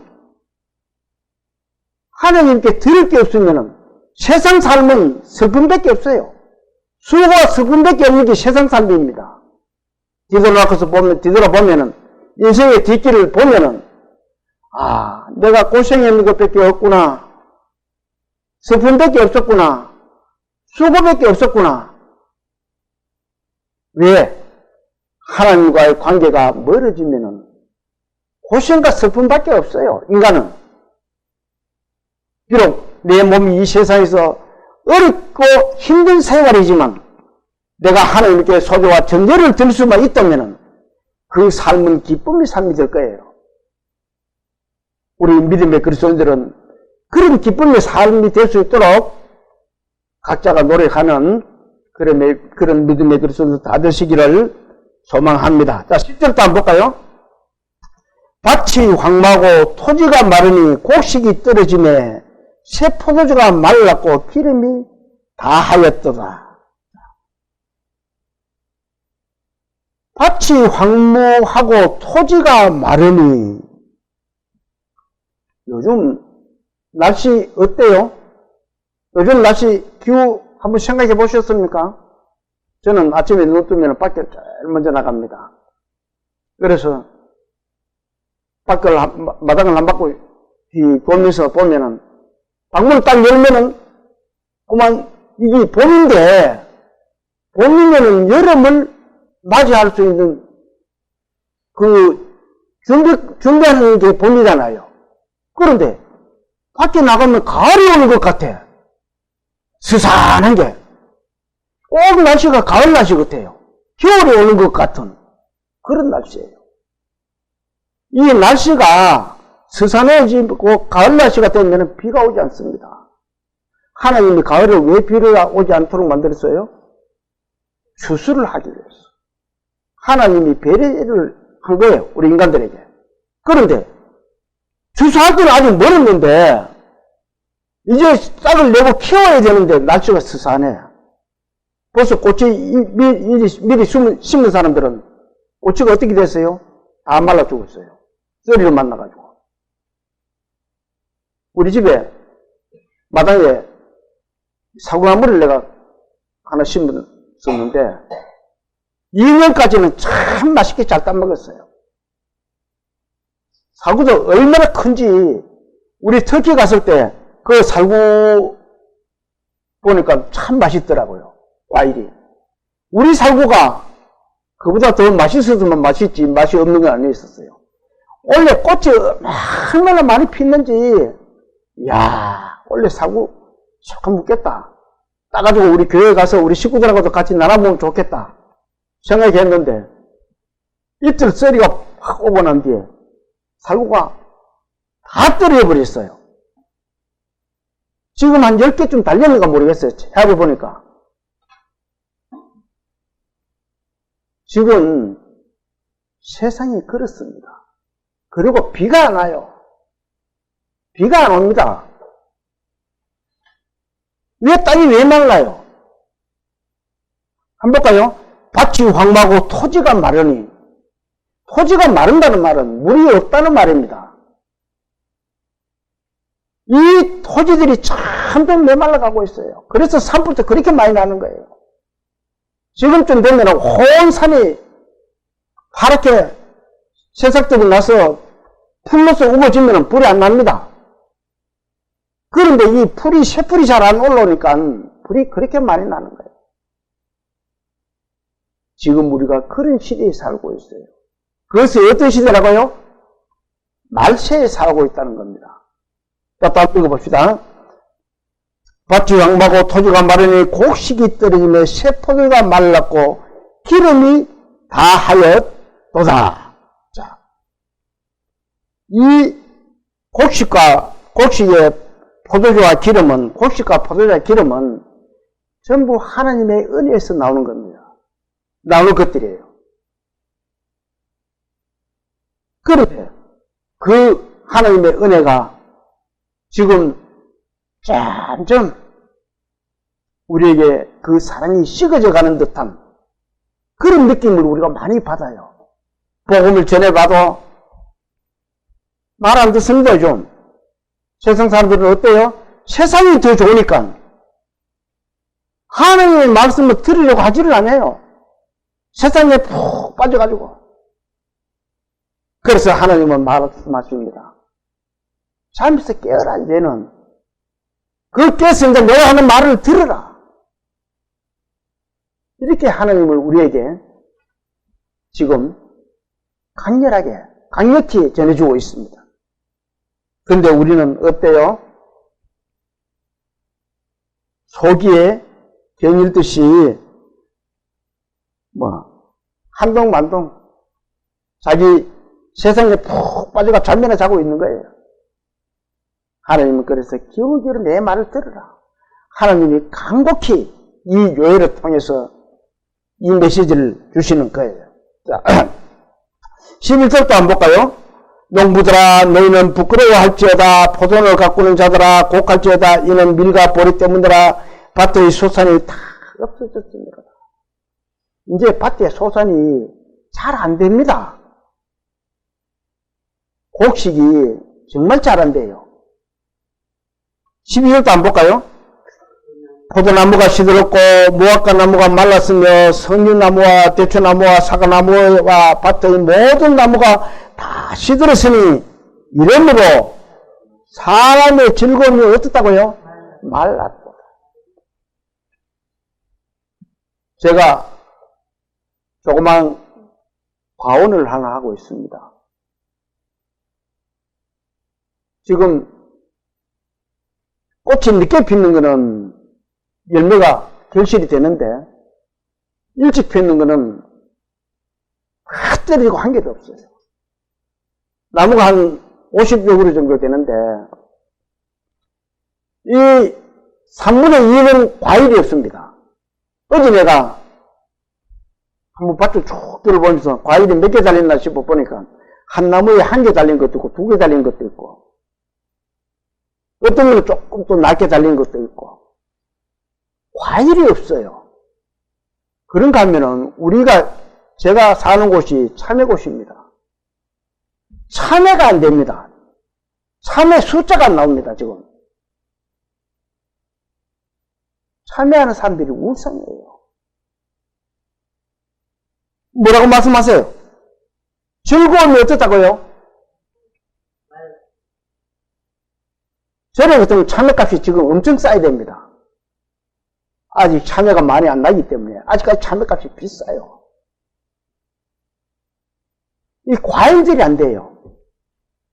하나님께 드릴 게 없으면 세상 삶은 슬픔밖에 없어요. 수고와 슬픔밖에 없는 게 세상 삶입니다. 뒤돌아보면은, 인생의 뒷길을 보면은, 아, 내가 고생했는 것밖에 없구나. 슬픔밖에 없었구나. 수고밖에 없었구나. 왜? 하나님과의 관계가 멀어지면은 고생과 슬픔밖에 없어요. 인간은. 비록 내 몸이 이 세상에서 어렵고 힘든 생활이지만 내가 하나님께 소교와 전제를 들 수만 있다면은 그 삶은 기쁨의 삶이 될 거예요. 우리 믿음의 그리스도인들은 그런 기쁨의 삶이 될 수 있도록 각자가 노력하는 그런 믿음의 그리스도인들 다 되시기를 소망합니다. 자, 10절도 한번 볼까요? 밭이 황마고 토지가 마르니 곡식이 떨어지매 새 포도주가 말랐고 기름이 다하였도다. 밭이 황무하고 토지가 마르니, 요즘 날씨 어때요? 요즘 날씨 기후 한번 생각해 보셨습니까? 저는 아침에 눈 뜨면 밖에 제일 먼저 나갑니다. 그래서 마당을 안 받고 보면서 보면은 방문을 딱 열면은 그만 이게 봄인데, 봄이면은 여름을 맞이할 수 있는 그 준비하는 게 봄이잖아요. 그런데 밖에 나가면 가을이 오는 것 같아. 스산한 게. 꼭 날씨가 가을 날씨 같아요. 겨울이 오는 것 같은 그런 날씨예요. 이 날씨가 스산해지고 가을 날씨가 되면 비가 오지 않습니다. 하나님이 가을에 왜 비가 오지 않도록 만들었어요? 추수를 하기 위해서. 하나님이 배려를 한 거예요. 우리 인간들에게. 그런데 추수할 때는 아직 멀었는데 이제 싹을 내고 키워야 되는데 날씨가 스산해. 벌써 꽃이 미리 심는 사람들은 꽃이가 어떻게 됐어요? 다 말라 죽었어요. 썰이를 만나가지고. 우리 집에 마당에 사과나무를 내가 하나 심었는데 2년까지는 참 맛있게 잘 따먹었어요. 사구도 얼마나 큰지 우리 터키 갔을 때 그 살구 보니까 참 맛있더라고요. 과일이. 우리 살구가 그보다 더 맛있어서만 맛있지 맛이 없는 건 아니었어요. 원래 꽃이 얼마나 많이 피는지, 이야, 원래 살구 조금 묻겠다. 따가지고 우리 교회에 가서 우리 식구들하고도 같이 나눠보면 좋겠다 생각했는데 이틀 썰이가 확 오고 난 뒤에 살구가 다 떨어져버렸어요. 지금 한 10개쯤 달렸는가 모르겠어요. 해보니까. 지금 세상이 그렇습니다. 그리고 비가 안 와요. 비가 안 옵니다. 왜 땅이 왜 말라요? 한번 볼까요? 밭이 황마고 토지가 마르니. 토지가 마른다는 말은 물이 없다는 말입니다. 이 토지들이 점점 메말라가고 있어요. 그래서 산불도 그렇게 많이 나는 거예요. 지금쯤 되면 온 산이 파랗게 새싹들이 나서 풀로서 우거지면 불이 안 납니다. 그런데 이 풀이, 새풀이 잘 안 올라오니까 불이 그렇게 많이 나는 거예요. 지금 우리가 그런 시대에 살고 있어요. 그래서 어떤 시대라고요? 말세에 살고 있다는 겁니다. 자, 다음 읽어봅시다. 밭이 황하고 토지가 마르니 곡식이 떨어지며 새포도가 말랐고 기름이 다하였도다. 자, 이 곡식의 포도주와 기름은, 곡식과 포도주와 기름은 전부 하나님의 은혜에서 나오는 겁니다. 나오는 것들이에요. 그런데 그 하나님의 은혜가 지금 점점 우리에게 그 사랑이 식어져 가는 듯한 그런 느낌을 우리가 많이 받아요. 복음을 전해봐도 말 안 듣습니다, 좀. 세상 사람들은 어때요? 세상이 더 좋으니까 하나님의 말씀을 들으려고 하지를 않아요. 세상에 푹 빠져가지고. 그래서 하나님은 말씀하십니다. 잠에서 깨어라, 이제는. 그 깨서 이제 내가 하는 말을 들으라. 이렇게 하나님을 우리에게 지금 강력히 전해주고 있습니다. 그런데 우리는 어때요? 소기에 경일듯이 한동만동 자기 세상에 푹 빠져가 잠이나 자고 있는 거예요. 하나님은 그래서 기울기로 내 말을 들으라. 하나님이 간곡히 이 요회를 통해서 이 메시지를 주시는 거예요. 자, 11절도 한번 볼까요? 농부들아 너희는 부끄러워할지어다. 포도를 가꾸는 자들아 곡할지어다. 이는 밀과 보리 때문이라. 밭의 소산이 다 없어졌습니다. 이제 밭에 소산이 잘 안 됩니다. 곡식이 정말 잘 안 돼요. 12절도 한번 볼까요? 포도나무가 시들었고 무화과 나무가 말랐으며 석류나무와 대추나무와 사과나무와 밭의 모든 나무가 다 시들었으니 이러므로 사람의 즐거움이 어떻다고요? 말랐다. 제가 조그만 과원을 하나 하고 있습니다. 지금 꽃이 늦게 피는 거는 열매가 결실이 되는데 일찍 피는 거는 확 떨어지고 한 개도 없어요. 나무가 한 50여 그루 정도 되는데 이 3분의 2는 과일이 없습니다. 어제 내가 한번 밭을 쭉 들어보면서 과일이 몇 개 달렸나 싶어 보니까 한 나무에 한 개 달린 것도 있고 2개 달린 것도 있고 어떤 거는 조금 또 낮게 달린 것도 있고 과일이 없어요. 그런가 하면은 제가 사는 곳이 참외곳입니다. 참외가 안 됩니다. 참외 숫자가 안 나옵니다, 지금. 참외하는 사람들이 울상이에요. 뭐라고 말씀하세요? 즐거움이 어떻다고요? 저런 같은 참외값이 지금 엄청 싸야 됩니다. 아직 참외가 많이 안 나기 때문에 아직까지 참외값이 비싸요. 이 과일들이 안 돼요.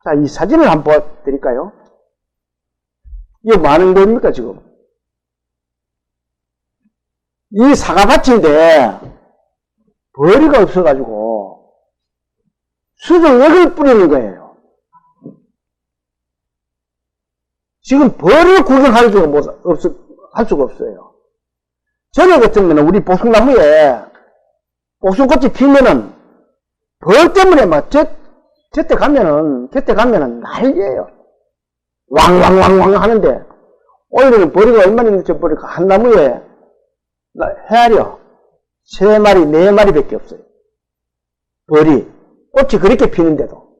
자, 이 사진을 한번 보여드릴까요? 이게 뭐 하는 겁니까, 지금? 이 사과밭인데 벌이가 없어가지고 수정액을 뿌리는 거예요. 지금 벌을 구경할 수가 없어요. 전에 같으면 우리 복숭나무에 복숭꽃이 피면은 벌 때문에 막 곁에 가면은 난리예요. 왕왕왕왕 하는데 오늘은 벌이가 얼마나 있는지 보니까 한 나무에 헤아려 3마리, 4마리 밖에 없어요. 벌이. 꽃이 그렇게 피는데도.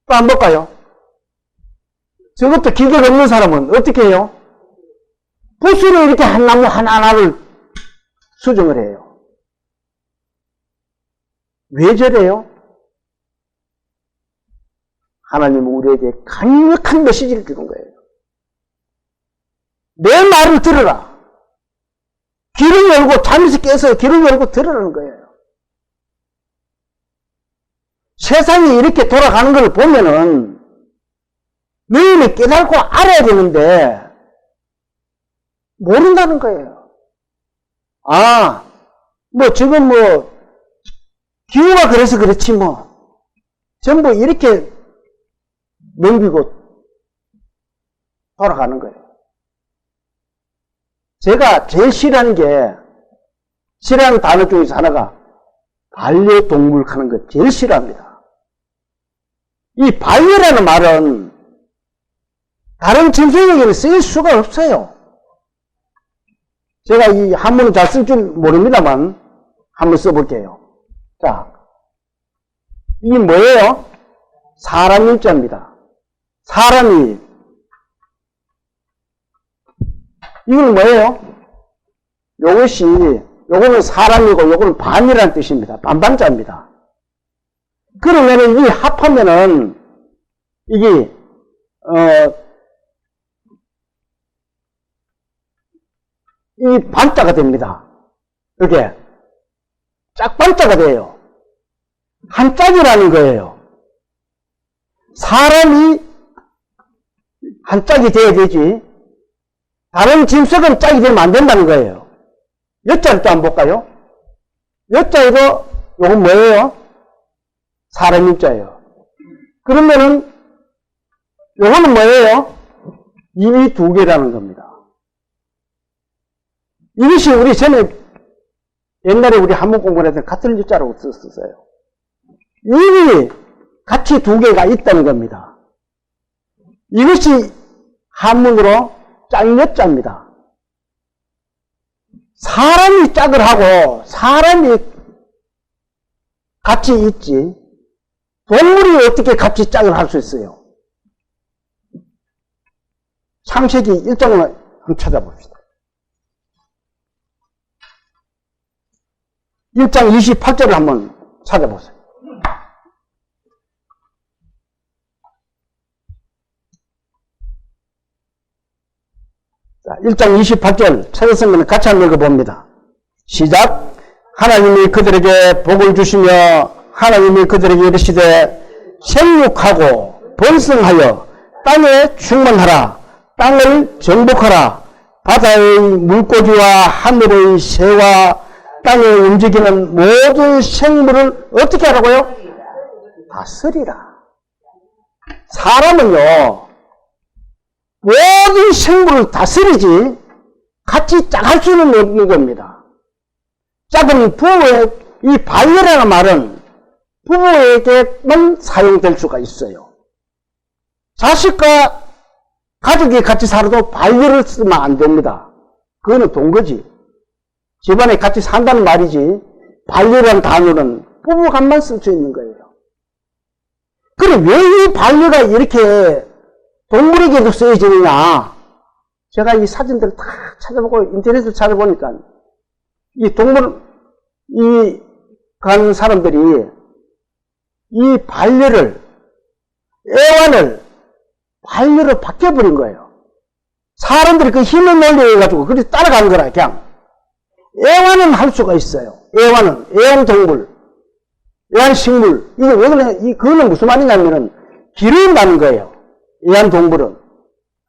또 안 볼까요? 저것도 기계가 없는 사람은 어떻게 해요? 붓으로 이렇게 한 나무 하나하나를 수정을 해요. 왜 저래요? 하나님은 우리에게 강력한 메시지를 주는 거예요. 내 말을 들으라. 귀를 열고, 잠에서 깨서 귀를 열고 들으라는 거예요. 세상이 이렇게 돌아가는 걸 보면은 너희는 깨닫고 알아야 되는데 모른다는 거예요. 아, 뭐 지금 뭐 기후가 그래서 그렇지 뭐 전부 이렇게 넘기고 돌아가는 거예요. 제가 제일 싫어하는 단어 중에서 하나가 반려동물 하는 거 제일 싫어합니다. 이 반려라는 말은 다른 짐승에게는 쓸 수가 없어요. 제가 이 한문을 잘 쓸 줄 모릅니다만 한번 써볼게요. 자, 이게 뭐예요? 사람 일자입니다. 사람이 이건 뭐예요? 요거는 사람이고 요거는 반이라는 뜻입니다. 반반자입니다. 그러면은 이 합하면은 이게 이 반자가 됩니다. 이렇게 짝반자가 돼요. 한 짝이라는 거예요. 사람이 한 짝이 돼야 되지 다른 짐승은 짝이 되면 안 된다는 거예요. 여자를 또 한번 볼까요? 여자에도 요건 뭐예요? 사람 일자예요. 그러면은 요거는 뭐예요? 입이 두 개라는 겁니다. 이것이 우리 전에 옛날에 우리 한문 공부할 때 같은 유자라고 썼었어요. 입이 같이 두 개가 있다는 겁니다. 이것이 한문으로 짝여자입니다. 사람이 짝을 하고 사람이 같이 있지 동물이 어떻게 같이 짝을 할 수 있어요? 창세기 1장을 한번 찾아봅시다. 1장 28절을 한번 찾아보세요. 자, 1장 28절 찾았으면 같이 한번 읽어봅니다. 시작. 하나님이 그들에게 복을 주시며 하나님이 그들에게 이르시되 생육하고 번성하여 땅에 충만하라. 땅을 정복하라. 바다의 물고기와 하늘의 새와 땅에 움직이는 모든 생물을 어떻게 하라고요? 다스리라. 사람은요 모든 생물을 다스리지 같이 짝할 수는 없는 겁니다. 짝은 부부의 이 반려라는 말은 부부에게만 사용될 수가 있어요. 자식과 가족이 같이 살아도 반려를 쓰면 안 됩니다. 그거는 동거지. 집안에 같이 산다는 말이지 반려라는 단어는 부부간만 쓸 수 있는 거예요. 그럼 왜 이 반려가 이렇게 동물에게도 쓰여지느냐? 제가 이 사진들을 다 찾아보고 인터넷을 찾아보니까 이 동물 간 사람들이 이 반려를 애완을 반려로 바뀌어버린 거예요. 사람들이 그 힘을 논리해가지고 그래서 따라간 거라. 그냥 애완은 할 수가 있어요. 애완은 애완동물, 애완식물. 이게 왜 그러냐? 그거는 무슨 말이냐면은 기른다는 거예요. 애완동물은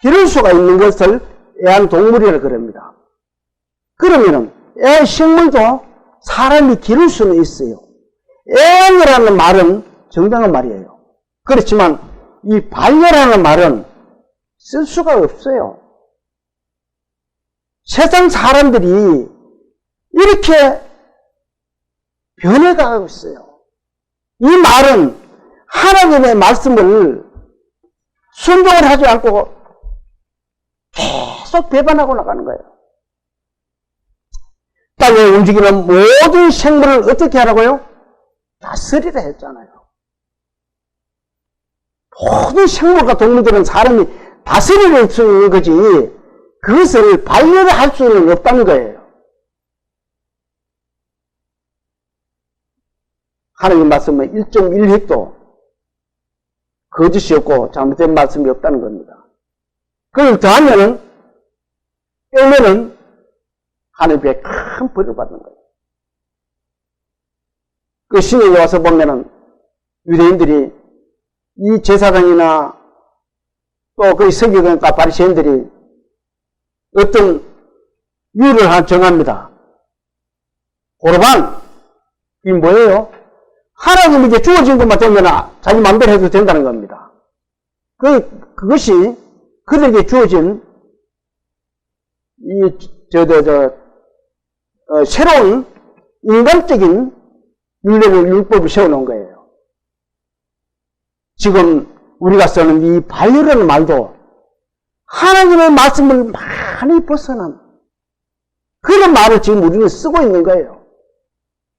기를 수가 있는 것을 애완동물이라 그럽니다. 그러면은 애완식물도 사람이 기를 수는 있어요. 애완이라는 말은 정당한 말이에요. 그렇지만 이 반려라는 말은 쓸 수가 없어요. 세상 사람들이 이렇게 변해가고 있어요. 이 말은 하나님의 말씀을 순종을 하지 않고 계속 배반하고 나가는 거예요. 땅에 움직이는 모든 생물을 어떻게 하라고요? 다스리라 했잖아요. 모든 생물과 동물들은 사람이 다스릴 수 있는 거지 그것을 발견할 수는 없다는 거예요. 하나님 말씀은 1.1획도 거짓이 없고 잘못된 말씀이 없다는 겁니다. 그걸 더하면은 빼면은 하나님께 큰 벌을 받는 거예요. 그 신약에 와서 보면은 유대인들이 이 제사장이나 또 그 서기관과 바리새인들이 어떤 율을 하나 정합니다. 고르반 이게 뭐예요? 하나님에게 주어진 것만 되면 자기 마음대로 해도 된다는 겁니다. 그것이 그들에게 주어진 새로운 인간적인 율법을 세워놓은 거예요. 지금 우리가 쓰는 이 반려라는 말도 하나님의 말씀을 많이 벗어난 그런 말을 지금 우리는 쓰고 있는 거예요.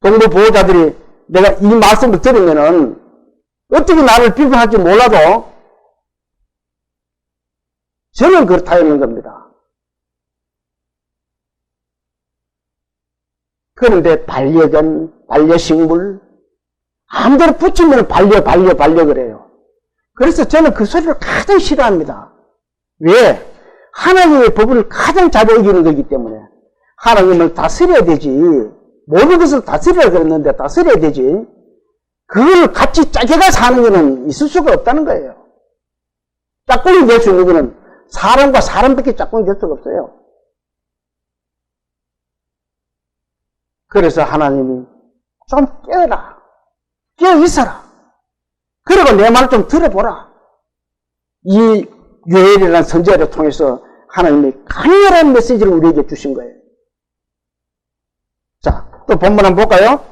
동물 보호자들이 내가 이 말씀을 들으면은 어떻게 나를 비판할지 몰라도 저는 그렇다는 겁니다. 그런데 반려견, 반려식물 아무데나 붙이면 반려 그래요. 그래서 저는 그 소리를 가장 싫어합니다. 왜? 하나님의 법을 가장 잘 어기는 거기 때문에 하나님을 다스려야 되지. 모든 것을 다스려야 그랬는데 다스려야 되지. 그걸 같이 짜게가 사는 것은 있을 수가 없다는 거예요. 짝꿍이 될 수 있는 것은 사람과 사람밖에 짝꿍이 될 수가 없어요. 그래서 하나님이 좀 깨어라. 깨어있어라. 그리고 내 말 좀 들어보라. 이 요엘이라는 선지자를 통해서 하나님이 강렬한 메시지를 우리에게 주신 거예요. 자, 또 본문 한번 볼까요?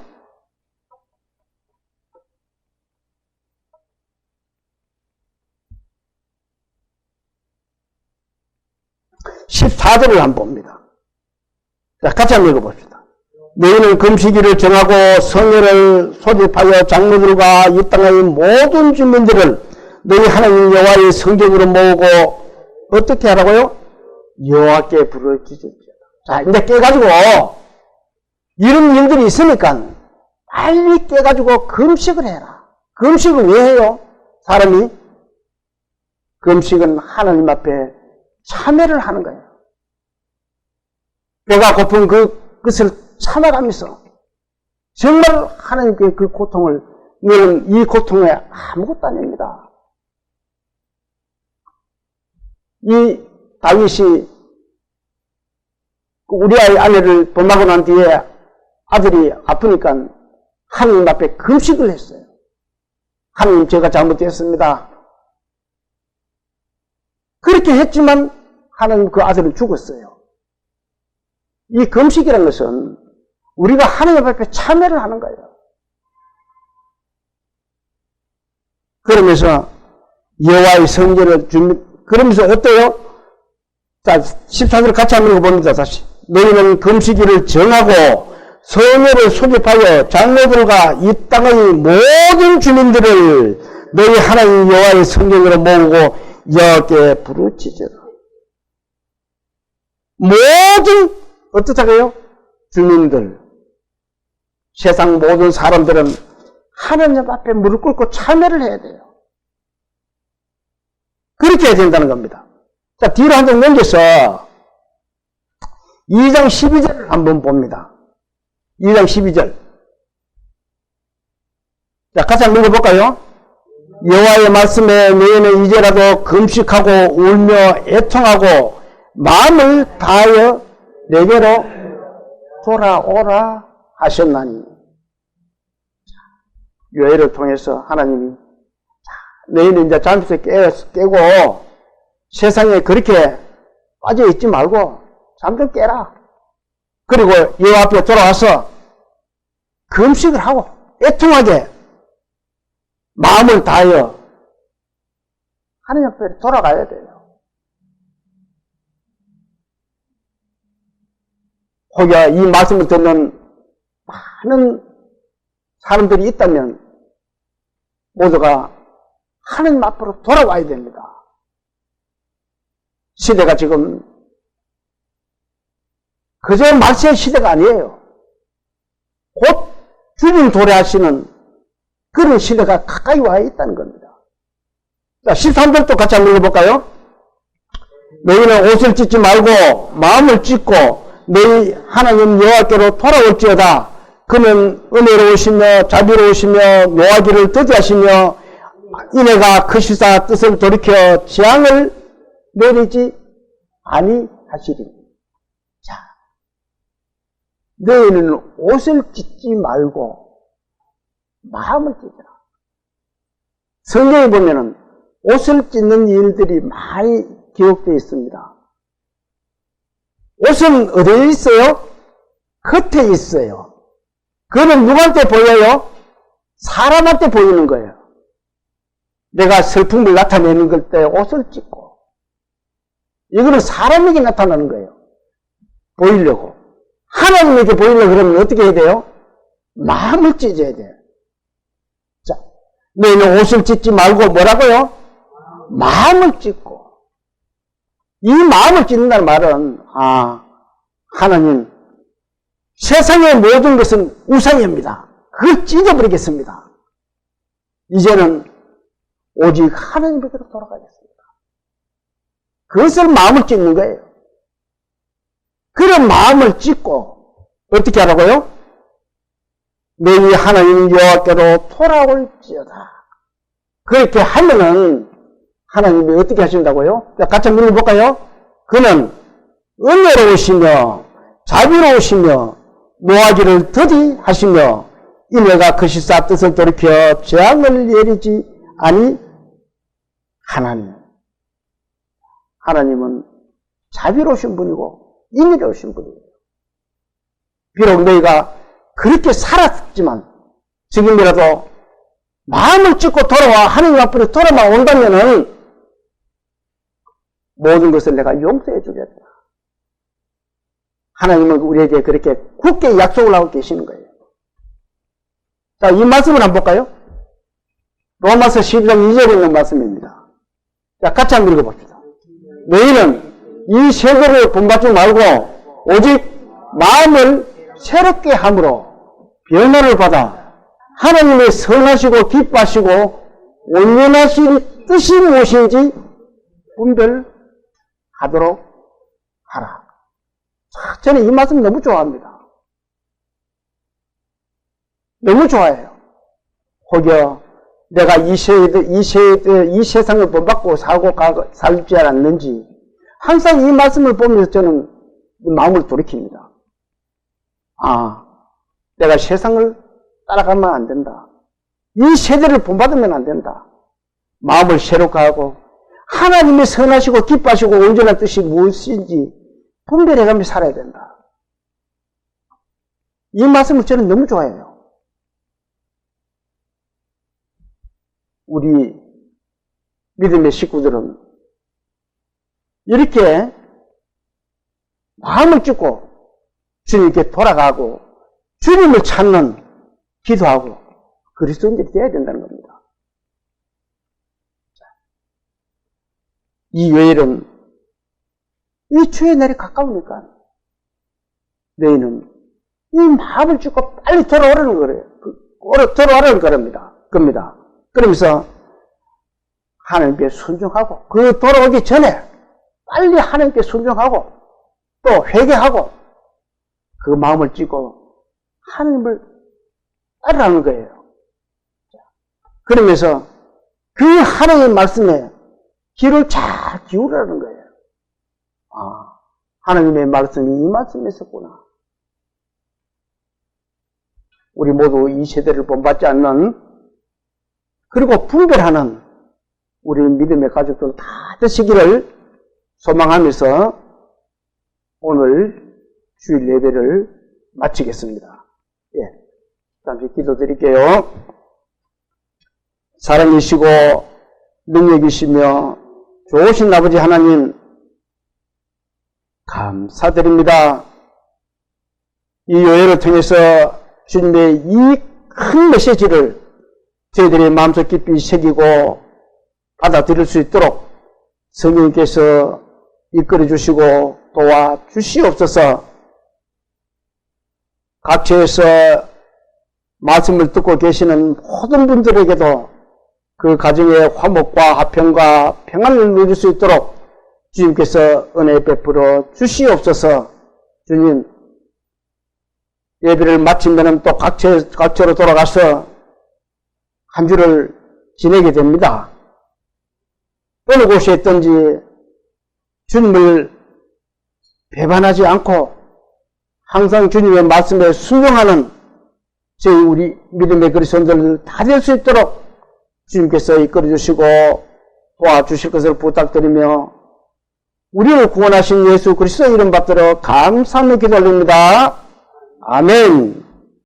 (14절을) 한번 봅니다. 자, 같이 한번 읽어봅시다. 너희는 금식일을 정하고 성회를 소집하여 장로들과 이 땅의 모든 주민들을 너희 하나님 여호와의 성전으로 모으고 어떻게 하라고요? 여호와께 부르짖을지어다. 자, 이제 깨가지고 이런 일들이 있으니까 빨리 깨가지고 금식을 해라. 금식을 왜 해요? 사람이 금식은 하나님 앞에 참회를 하는 거예요. 배가 고픈 그것을 참아가면서 정말 하나님께 그 고통을, 너는 이 고통에 아무것도 아닙니다. 이 다윗이 우리아의 아내를 범하고 난 뒤에 아들이 아프니까 하나님 앞에 금식을 했어요. 하나님, 제가 잘못했습니다. 그렇게 했지만 하나님 그 아들은 죽었어요. 이 금식이라는 것은 우리가 하나님 앞에 참회를 하는 거예요. 그러면서 여호와의 성전을 그러면서 어때요? 자, 14절 같이 한번 읽어봅니다. 다시. 너희는 금식일을 정하고 성회를 소집하여 장로들과 이 땅의 모든 주민들을 너희 하나님 여호와의 성전으로 모으고 여호와께 부르짖으라. 모든 어떻다고요? 주민들, 세상 모든 사람들은 하나님 앞에 무릎 꿇고 참회를 해야 돼요. 그렇게 해야 된다는 겁니다. 자, 뒤로 한 장 넘겨서 2장 12절을 한번 봅니다. 2장 12절. 자, 같이 한번 읽어볼까요? 여호와의 말씀에 너희는 이제라도 금식하고 울며 애통하고 마음을 다하여 내게로 돌아오라 하셨나니. 요엘을 통해서 하나님이 너희는 이제 잠에서 깨고 세상에 그렇게 빠져있지 말고 잠 좀 깨라. 그리고 여호와 앞에 돌아와서 금식을 하고 애통하게 마음을 다하여 하나님 앞에 돌아가야 돼요. 혹여 이 말씀을 듣는 많은 사람들이 있다면 모두가 하나님 앞으로 돌아와야 됩니다. 시대가 지금 그저 말세의 시대가 아니에요. 곧 주님 도래하시는 그런 시대가 가까이 와 있다는 겁니다. 자, 13절도 같이 한번 읽어볼까요? 너희는 옷을 찢지 말고 마음을 찢고 너희 하나님 여호와께로 돌아올지어다. 그는 은혜로우시며 자비로우시며 노하기를 더디하시며 이내가 크시사 뜻을 돌이켜 재앙을 내리지 아니하시리니. 자, 너희는 옷을 찢지 말고 마음을 찢어라. 성경에 보면은 옷을 찢는 일들이 많이 기록되어 있습니다. 옷은 어디에 있어요? 겉에 있어요. 그는 누구한테 보여요? 사람한테 보이는 거예요. 내가 슬픔을 나타내는 걸 때 옷을 찢고, 이거는 사람에게 나타나는 거예요. 보이려고. 하나님에게 보이려고 그러면 어떻게 해야 돼요? 마음을 찢어야 돼요. 자, 너희는 옷을 찢지 말고 뭐라고요? 마음을 찢고. 이 마음을 찢는다는 말은, 하나님, 세상의 모든 것은 우상입니다. 그걸 찢어버리겠습니다. 이제는 오직 하나님께로 돌아가겠습니다. 그것을 마음을 찢는 거예요. 그런 마음을 찢고 어떻게 하라고요? 너희 하나님 여호와께로 돌아올지어다. 그렇게 하면은 하나님이 어떻게 하신다고요? 같이 한번 읽어볼까요? 그는 은혜로우시며 자비로우시며 노하기를 더디하시며 이내가 크시사 뜻을 돌이켜 재앙을 내리지 아니하나니. 하나님은 자비로우신 분이고 인내로우신 분이에요. 비록 너희가 그렇게 살았지만 지금이라도 마음을 찢고 돌아와 하나님 앞으로 돌아만 온다면은 모든 것을 내가 용서해 주겠다. 하나님은 우리에게 그렇게 굳게 약속을 하고 계시는 거예요. 자, 이 말씀을 한번 볼까요? 로마서 12장 2절에 있는 말씀입니다. 자, 같이 한번 읽어봅시다. 너희는 이 세대를 본받지 말고 오직 마음을 새롭게 함으로 변화를 받아 하나님의 선하시고 기뻐하시고 온전하신 뜻이 무엇인지 분별하도록 하라. 자, 저는 이 말씀 너무 좋아합니다. 너무 좋아해요. 혹여 내가 이 세상을 본받고 살지 않았는지 항상 이 말씀을 보면서 저는 마음을 돌이킵니다. 내가 세상을 따라가면 안 된다. 이 세대를 본받으면 안 된다. 마음을 새롭게 하고 하나님의 선하시고 기뻐하시고 온전한 뜻이 무엇인지 분별해가며 살아야 된다. 이 말씀을 저는 너무 좋아해요. 우리 믿음의 식구들은 이렇게 마음을 찢고 주님께 돌아가고 주님을 찾는 기도하고 그리스도인들이 되어야 된다는 겁니다. 이 요일은 이 주의 날이 가까우니까 너희는 이 마음을 찢고 빨리 돌아오라는 거예요. 돌아오라는 겁니다. 그러면서 하나님께 순종하고 그 돌아오기 전에 빨리 하나님께 순종하고 또 회개하고 그 마음을 찢고 하나님을 따르라는 거예요. 그러면서 그 하나님의 말씀에 귀를 잘 기울이라는 거예요. 하나님의 말씀이 이 말씀에 있었구나. 우리 모두 이 세대를 본받지 않는 그리고 분별하는 우리 믿음의 가족들 다 되시기를 소망하면서 오늘 주일 예배를 마치겠습니다. 잠시 기도드릴게요. 사랑이시고 능력이시며 좋으신 아버지 하나님 감사드립니다. 이 요회를 통해서 주님의 이 큰 메시지를 저희들의 마음속 깊이 새기고 받아들일 수 있도록 성령님께서 이끌어 주시고 도와주시옵소서. 각처에서 말씀을 듣고 계시는 모든 분들에게도 그 가정의 화목과 화평과 평안을 누릴 수 있도록 주님께서 은혜 베풀어 주시옵소서. 주님, 예배를 마치면 또 각처로 돌아가서 한 주를 지내게 됩니다. 어느 곳에 있든지 주님을 배반하지 않고 항상 주님의 말씀에 순종하는 우리 믿음의 그리스도인들 다 될 수 있도록 주님께서 이끌어 주시고 도와주실 것을 부탁드리며 우리를 구원하신 예수 그리스도 이름 받들어 감사하며 기도합니다. 아멘.